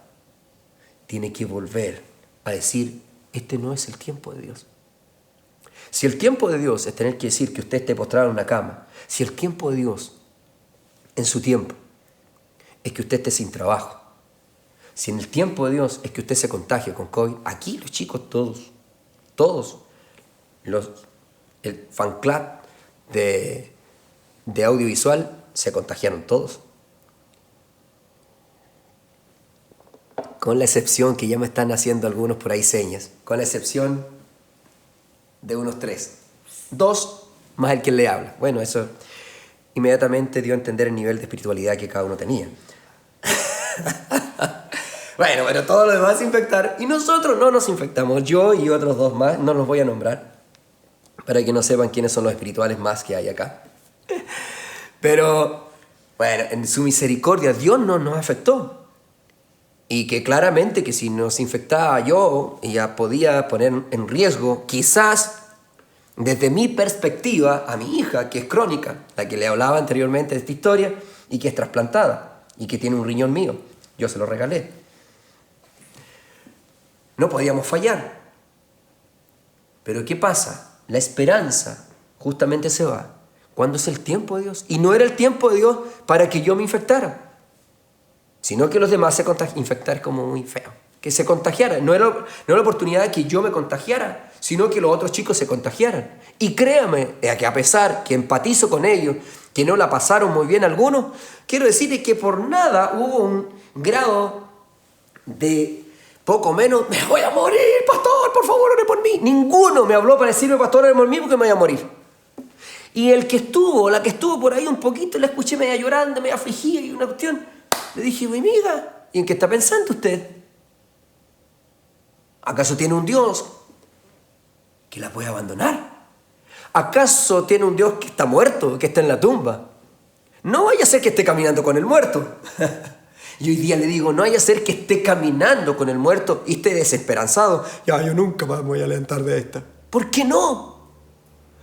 tiene que volver a decir: este no es el tiempo de Dios. Si el tiempo de Dios es tener que decir que usted esté postrado en una cama, si el tiempo de Dios en su tiempo es que usted esté sin trabajo, si en el tiempo de Dios es que usted se contagie con COVID, aquí los chicos todos, el fan club de audiovisual se contagiaron todos. Con la excepción que ya me están haciendo algunos por ahí señas, con la excepción de unos 3. 2 más el que le habla. Bueno, eso inmediatamente dio a entender el nivel de espiritualidad que cada uno tenía. Bueno, pero todos los demás se infectaron y nosotros no nos infectamos. Yo y otros 2 más, no los voy a nombrar para que no sepan quiénes son los espirituales más que hay acá. Pero, bueno, en su misericordia Dios no nos afectó. Y que claramente que si nos infectaba yo, ya podía poner en riesgo, quizás desde mi perspectiva, a mi hija, que es crónica, la que le hablaba anteriormente de esta historia, y que es trasplantada, y que tiene un riñón mío. Yo se lo regalé. No podíamos fallar. Pero ¿qué pasa? La esperanza justamente se va cuando es el tiempo de Dios. Y no era el tiempo de Dios para que yo me infectara, sino que los demás se infectar como muy feo. Que se contagiaran. No era la oportunidad de que yo me contagiara, sino que los otros chicos se contagiaran. Y créame, que a pesar que empatizo con ellos, que no la pasaron muy bien algunos, quiero decirles que por nada hubo un grado de poco menos: me voy a morir, pastor, por favor, ore por mí. Ninguno me habló para decirme: pastor, ore por mí porque me voy a morir. Y la que estuvo por ahí un poquito, la escuché media llorando, media afligida y una cuestión. Le dije: mi amiga, ¿y en qué está pensando usted? ¿Acaso tiene un Dios que la puede abandonar? ¿Acaso tiene un Dios que está muerto, que está en la tumba? No vaya a ser que esté caminando con el muerto. Y hoy día le digo, no vaya a ser que esté caminando con el muerto y esté desesperanzado. Ya, yo nunca más me voy a levantar de esta. ¿Por qué no?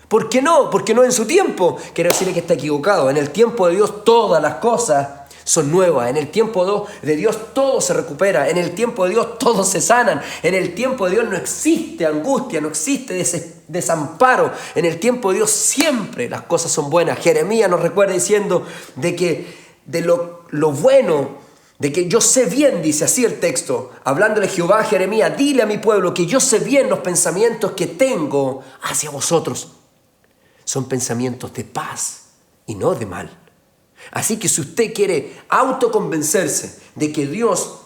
¿Por qué no? Porque no en su tiempo. Quiero decirle que está equivocado. En el tiempo de Dios todas las cosas son nuevas. En el tiempo de Dios todo se recupera. En el tiempo de Dios todos se sanan. En el tiempo de Dios no existe angustia, no existe desamparo. En el tiempo de Dios siempre las cosas son buenas. Jeremías nos recuerda diciendo de que de lo bueno, de que yo sé bien, dice así el texto, hablándole Jehová a Jeremías, dile a mi pueblo que yo sé bien los pensamientos que tengo hacia vosotros. Son pensamientos de paz y no de mal. Así que si usted quiere autoconvencerse de que Dios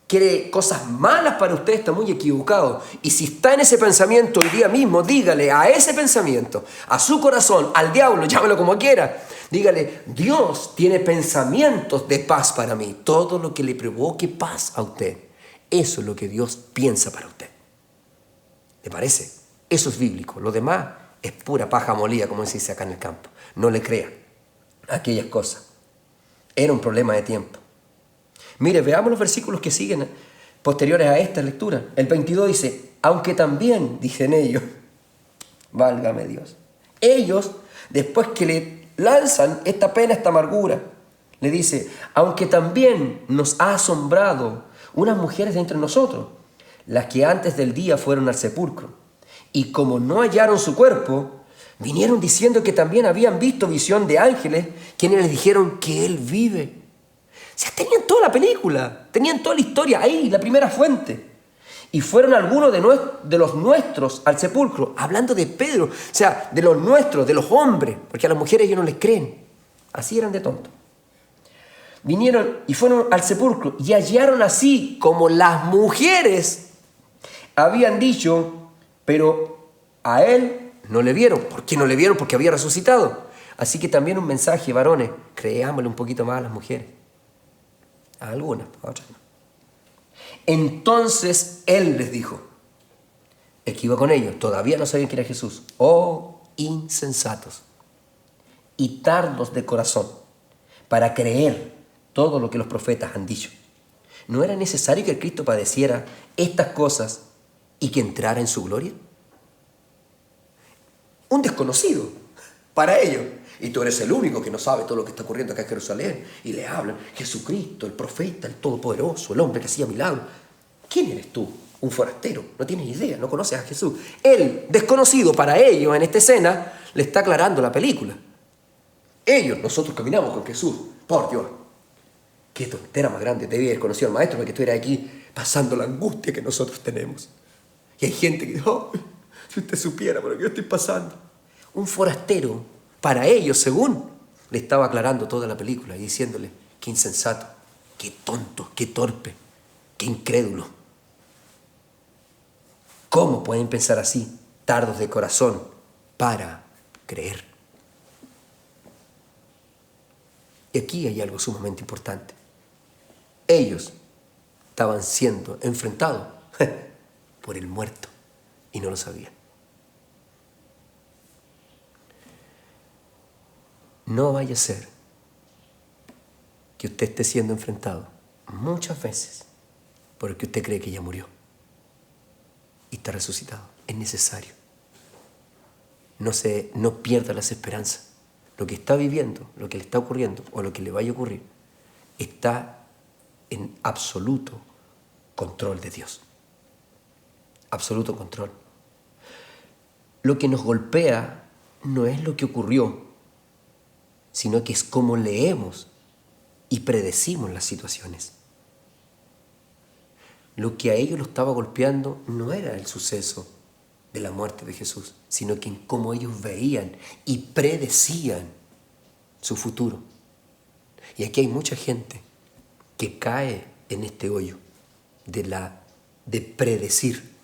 quiere cosas malas para usted, está muy equivocado. Y si está en ese pensamiento hoy día mismo, dígale a ese pensamiento, a su corazón, al diablo, llámelo como quiera, dígale, Dios tiene pensamientos de paz para mí. Todo lo que le provoque paz a usted, eso es lo que Dios piensa para usted. ¿Le parece? Eso es bíblico. Lo demás es pura paja molida, como se dice acá en el campo. No le crea aquellas cosas. Era un problema de tiempo. Mire, veamos los versículos que siguen posteriores a esta lectura. El 22 dice, aunque también, dicen ellos, válgame Dios, ellos, después que le lanzan esta pena, esta amargura, le dice, aunque también nos ha asombrado unas mujeres de entre nosotros, las que antes del día fueron al sepulcro, y como no hallaron su cuerpo, vinieron diciendo que también habían visto visión de ángeles, quienes les dijeron que él vive. O sea, tenían toda la película, tenían toda la historia ahí, la primera fuente. Y fueron algunos de los nuestros al sepulcro, hablando de Pedro, o sea, de los nuestros, de los hombres, porque a las mujeres ellos no les creen. Así eran de tontos. Vinieron y fueron al sepulcro y hallaron así como las mujeres habían dicho, pero a él no le vieron. ¿Por qué no le vieron? Porque había resucitado. Así que también un mensaje, varones, creámosle un poquito más a las mujeres. A algunas, a otras no. Entonces él les dijo, el que iba con ellos, todavía no sabían que era Jesús. Oh, insensatos y tardos de corazón para creer todo lo que los profetas han dicho. ¿No era necesario que el Cristo padeciera estas cosas y que entrara en su gloria? Un desconocido para ellos. Y tú eres el único que no sabe todo lo que está ocurriendo acá en Jerusalén. Y le hablan, Jesucristo, el profeta, el todopoderoso, el hombre que hacía milagros. ¿Quién eres tú? Un forastero, no tienes idea, no conoces a Jesús. Él, desconocido para ellos en esta escena, le está aclarando la película. Ellos, nosotros caminamos con Jesús. Por Dios, qué tontera más grande, debía haber conocido al maestro para que estuviera aquí pasando la angustia que nosotros tenemos. Y hay gente que dice, oh, si usted supiera por lo que yo estoy pasando. Un forastero, para ellos, según, le estaba aclarando toda la película y diciéndole, qué insensato, qué tonto, qué torpe, qué incrédulo. ¿Cómo pueden pensar así, tardos de corazón, para creer? Y aquí hay algo sumamente importante. Ellos estaban siendo enfrentados por el muerto y no lo sabían. No vaya a ser que usted esté siendo enfrentado muchas veces por el que usted cree que ya murió y está resucitado. Es necesario. No pierda las esperanzas. Lo que está viviendo, lo que le está ocurriendo o lo que le vaya a ocurrir está en absoluto control de Dios. Absoluto control. Lo que nos golpea no es lo que ocurrió, sino que es cómo leemos y predecimos las situaciones. Lo que a ellos lo estaba golpeando no era el suceso de la muerte de Jesús, sino que en cómo ellos veían y predecían su futuro. Y aquí hay mucha gente que cae en este hoyo de predecir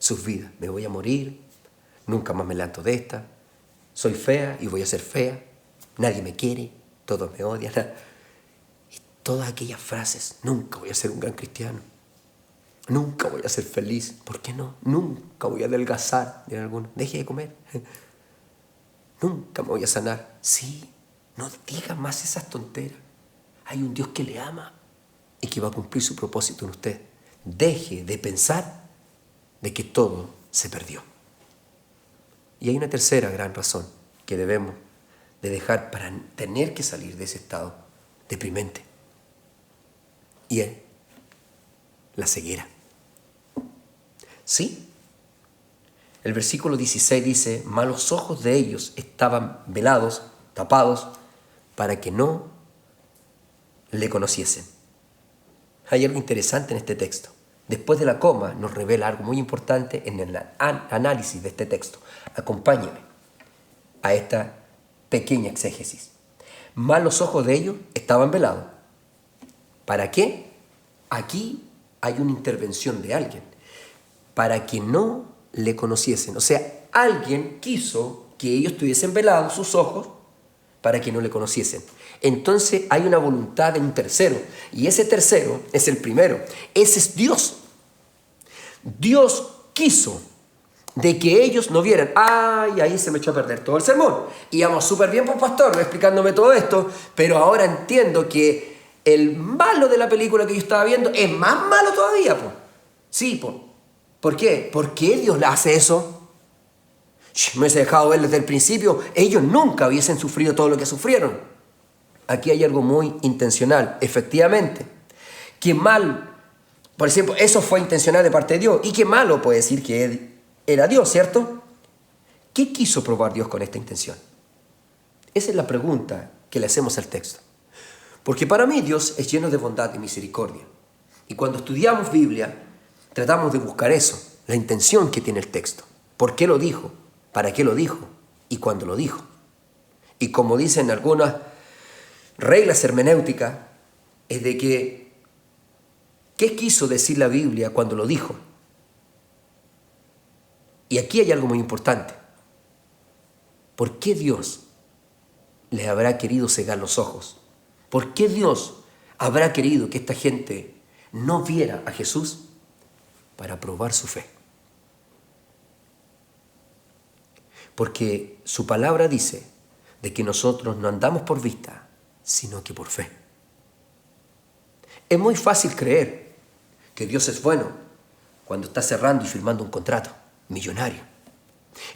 sus vidas. Me voy a morir, nunca más me levanto de esta, soy fea y voy a ser fea, nadie me quiere, todos me odian. Y todas aquellas frases, nunca voy a ser un gran cristiano, nunca voy a ser feliz. ¿Por qué no? Nunca voy a adelgazar, de alguno. Deje de comer. nunca me voy a sanar. Sí, no diga más esas tonteras. Hay un Dios que le ama y que va a cumplir su propósito en usted. Deje de pensar de que todo se perdió. Y hay una tercera gran razón que debemos de dejar para tener que salir de ese estado deprimente. Y es la ceguera. Sí. El versículo 16 dice, mas los ojos de ellos estaban velados, tapados, para que no le conociesen. Hay algo interesante en este texto. Después de la coma nos revela algo muy importante en el análisis de este texto. Acompáñeme a esta pequeña exégesis. Mas los ojos de ellos estaban velados. ¿Para qué? Aquí hay una intervención de alguien. Para que no le conociesen. O sea, alguien quiso que ellos tuviesen velados sus ojos para que no le conociesen. Entonces hay una voluntad de un tercero. Y ese tercero es el primero. Ese es Dios. Dios quiso de que ellos no vieran. ¡Ay! Ahí se me echó a perder todo el sermón. Íbamos súper bien por pastor explicándome todo esto, pero ahora entiendo que el malo de la película que yo estaba viendo es más malo todavía, po. Sí, po. ¿Por qué? ¿Por qué Dios le hace eso? Me hubiese dejado ver desde el principio, ellos nunca hubiesen sufrido todo lo que sufrieron. Aquí hay algo muy intencional, efectivamente. Qué mal, por ejemplo, eso fue intencional de parte de Dios. Y qué malo puede decir que era Dios, ¿cierto? ¿Qué quiso probar Dios con esta intención? Esa es la pregunta que le hacemos al texto. Porque para mí Dios es lleno de bondad y misericordia. Y cuando estudiamos Biblia, tratamos de buscar eso, la intención que tiene el texto. ¿Por qué lo dijo? ¿Para qué lo dijo? ¿Y cuándo lo dijo? Y como dicen algunas reglas hermenéuticas, es de que, ¿qué quiso decir la Biblia cuando lo dijo? Y aquí hay algo muy importante. ¿Por qué Dios les habrá querido cegar los ojos? ¿Por qué Dios habrá querido que esta gente no viera a Jesús? Para probar su fe. Porque su palabra dice de que nosotros no andamos por vista, sino que por fe. Es muy fácil creer que Dios es bueno cuando está cerrando y firmando un contrato millonario.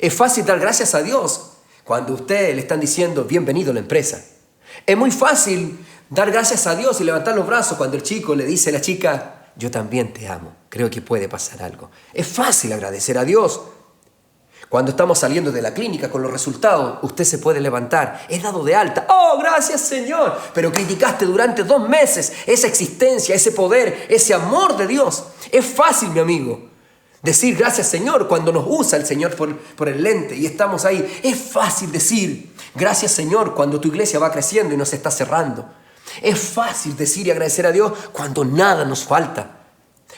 Es fácil dar gracias a Dios cuando a usted le están diciendo bienvenido a la empresa. Es muy fácil dar gracias a Dios y levantar los brazos cuando el chico le dice a la chica, yo también te amo, creo que puede pasar algo. Es fácil agradecer a Dios. Cuando estamos saliendo de la clínica con los resultados, usted se puede levantar, es dado de alta. ¡Oh, gracias Señor! Pero criticaste durante 2 meses esa existencia, ese poder, ese amor de Dios. Es fácil, mi amigo, decir gracias Señor cuando nos usa el Señor por el lente y estamos ahí. Es fácil decir gracias Señor cuando tu iglesia va creciendo y nos está cerrando. Es fácil decir y agradecer a Dios cuando nada nos falta.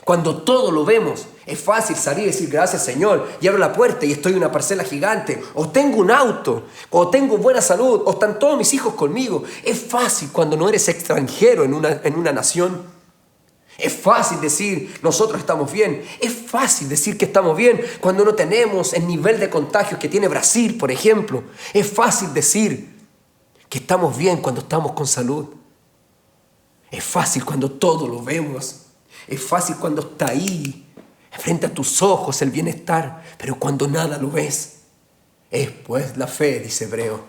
Cuando todo lo vemos, es fácil salir y decir gracias Señor, y abro la puerta y estoy en una parcela gigante, o tengo un auto, o tengo buena salud, o están todos mis hijos conmigo. Es fácil cuando no eres extranjero en una nación. Es fácil decir nosotros estamos bien. Es fácil decir que estamos bien cuando no tenemos el nivel de contagios que tiene Brasil, por ejemplo. Es fácil decir que estamos bien cuando estamos con salud. Es fácil cuando todo lo vemos. Es fácil cuando está ahí, frente a tus ojos el bienestar, pero cuando nada lo ves. Es pues la fe, dice Hebreo,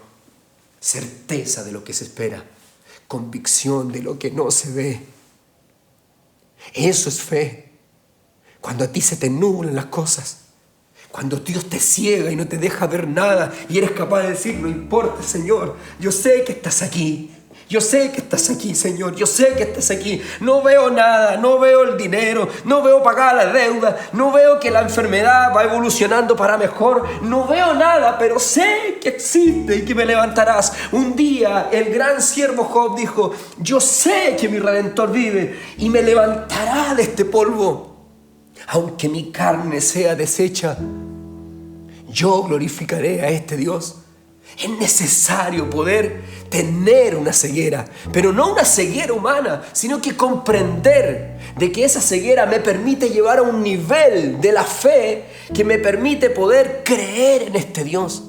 certeza de lo que se espera, convicción de lo que no se ve. Eso es fe. Cuando a ti se te nublan las cosas, cuando Dios te ciega y no te deja ver nada y eres capaz de decir, no importa Señor, yo sé que estás aquí. Yo sé que estás aquí, Señor, yo sé que estás aquí. No veo nada, no veo el dinero, no veo pagar la deuda, no veo que la enfermedad va evolucionando para mejor, no veo nada, pero sé que existe y que me levantarás. Un día el gran siervo Job dijo, yo sé que mi Redentor vive y me levantará de este polvo. Aunque mi carne sea deshecha, yo glorificaré a este Dios. Es necesario poder tener una ceguera, pero no una ceguera humana, sino que comprender de que esa ceguera me permite llevar a un nivel de la fe que me permite poder creer en este Dios.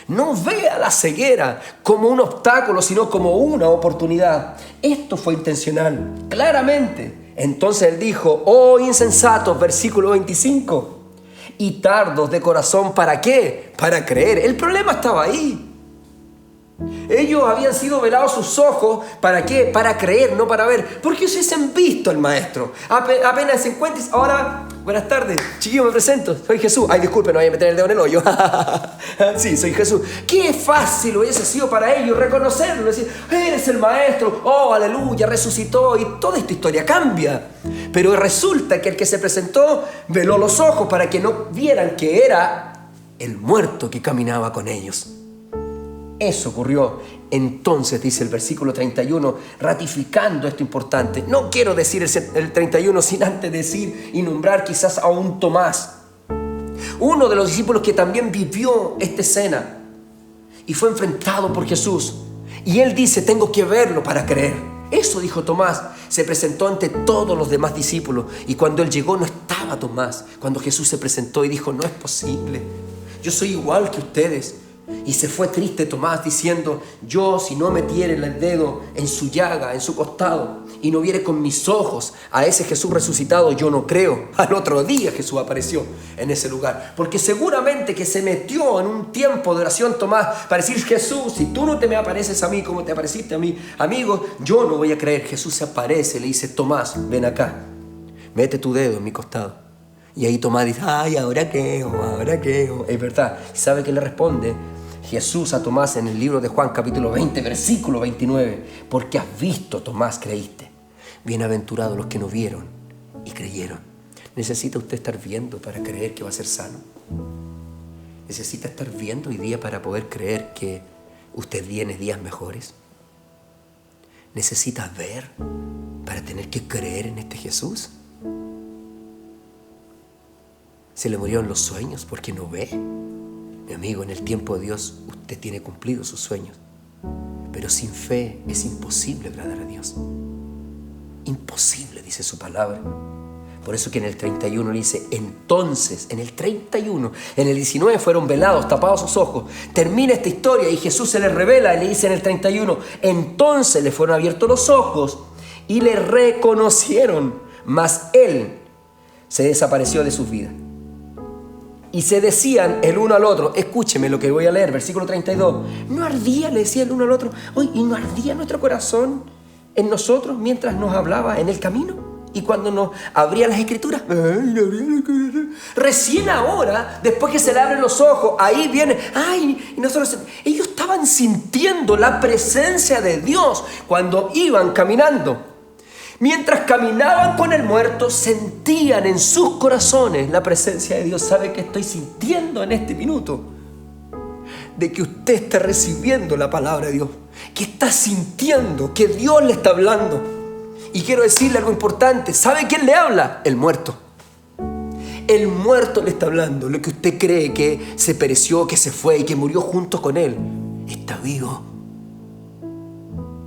No vea la ceguera como un obstáculo, sino como una oportunidad. Esto fue intencional, claramente. Entonces él dijo: oh insensatos, versículo 25, y tardos de corazón, ¿para qué? Para creer. El problema estaba ahí. Ellos habían sido velados sus ojos, ¿para qué? Para creer, no para ver. Porque hubiesen visto al maestro. Apenas se encuentran. Ahora, buenas tardes, chiquillos, me presento, soy Jesús. Ay, disculpe, no voy a meter el dedo en el hoyo. Sí, soy Jesús. Qué fácil hubiese sido para ellos reconocerlo, decir: eres el maestro, oh, aleluya, resucitó, y toda esta historia cambia. Pero resulta que el que se presentó veló los ojos para que no vieran que era el muerto que caminaba con ellos. Eso ocurrió. Entonces, dice el versículo 31, ratificando esto importante. No quiero decir el 31 sin antes decir y nombrar quizás a un Tomás, uno de los discípulos que también vivió esta escena y fue enfrentado por Jesús. Y él dice: tengo que verlo para creer. Eso dijo Tomás. Se presentó ante todos los demás discípulos, y cuando él llegó no estaba Tomás. Cuando Jesús se presentó y dijo: no es posible, yo soy igual que ustedes. Y se fue triste Tomás diciendo: yo, si no metiere el dedo en su llaga, en su costado, y no viere con mis ojos a ese Jesús resucitado, yo no creo. Al otro día Jesús apareció en ese lugar, porque seguramente que se metió en un tiempo de oración Tomás para decir: Jesús, si tú no te me apareces a mí como te apareciste a mí, amigo, yo no voy a creer. Jesús se aparece, le dice: Tomás, ven acá, mete tu dedo en mi costado. Y ahí Tomás dice: ay, ¿ahora qué? ¿Ahora qué? Es verdad. ¿Y sabe qué le responde Jesús a Tomás en el libro de Juan, capítulo 20, versículo 29? Porque has visto, Tomás, creíste. Bienaventurados los que no vieron y creyeron. ¿Necesita usted estar viendo para creer que va a ser sano? ¿Necesita estar viendo hoy día para poder creer que usted viene días mejores? ¿Necesita ver para tener que creer en este Jesús? ¿Se le murieron los sueños porque no ve? Mi amigo, en el tiempo de Dios usted tiene cumplidos sus sueños, pero sin fe es imposible agradar a Dios. Imposible, dice su palabra. Por eso que en el 31 dice: entonces, en el 31, en el 19 fueron velados, tapados sus ojos. Termina esta historia y Jesús se les revela y le dice en el 31: entonces le fueron abiertos los ojos y le reconocieron, mas él se desapareció de sus vidas. Y se decían el uno al otro, escúcheme lo que voy a leer, versículo 32. ¿No ardía, le decía el uno al otro, y no ardía nuestro corazón en nosotros mientras nos hablaba en el camino? Y cuando nos abría las escrituras, recién ahora, después que se le abren los ojos, ahí viene, y nosotros, ellos estaban sintiendo la presencia de Dios cuando iban caminando. Mientras caminaban con el muerto, sentían en sus corazones la presencia de Dios. ¿Sabe qué estoy sintiendo en este minuto? De que usted está recibiendo la palabra de Dios, que está sintiendo que Dios le está hablando. Y quiero decirle algo importante. ¿Sabe quién le habla? El muerto. El muerto le está hablando. Lo que usted cree que se pereció, que se fue y que murió junto con él, está vivo.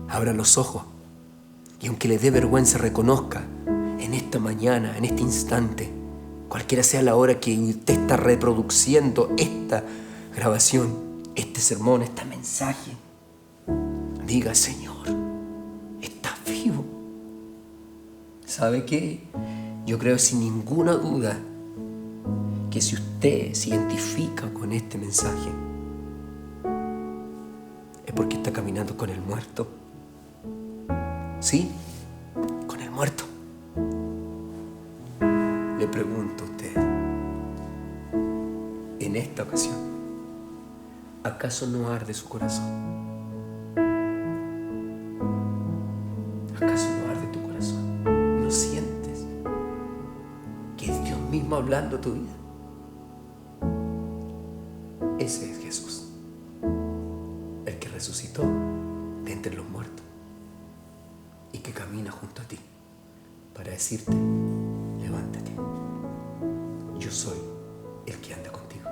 Abra los ojos. Y aunque le dé vergüenza, reconozca en esta mañana, en este instante, cualquiera sea la hora que usted está reproduciendo esta grabación, este sermón, este mensaje, diga: Señor, estás vivo. ¿Sabe qué? Yo creo sin ninguna duda que si usted se identifica con este mensaje, es porque está caminando con el muerto. Sí, con el muerto. Le pregunto a usted, en esta ocasión, ¿acaso no arde su corazón? ¿Acaso no arde tu corazón? ¿No sientes que es Dios mismo hablando a tu vida? Ese es Jesús, el que resucitó de entre los muertos y que camina junto a ti para decirte: levántate, yo soy el que anda contigo.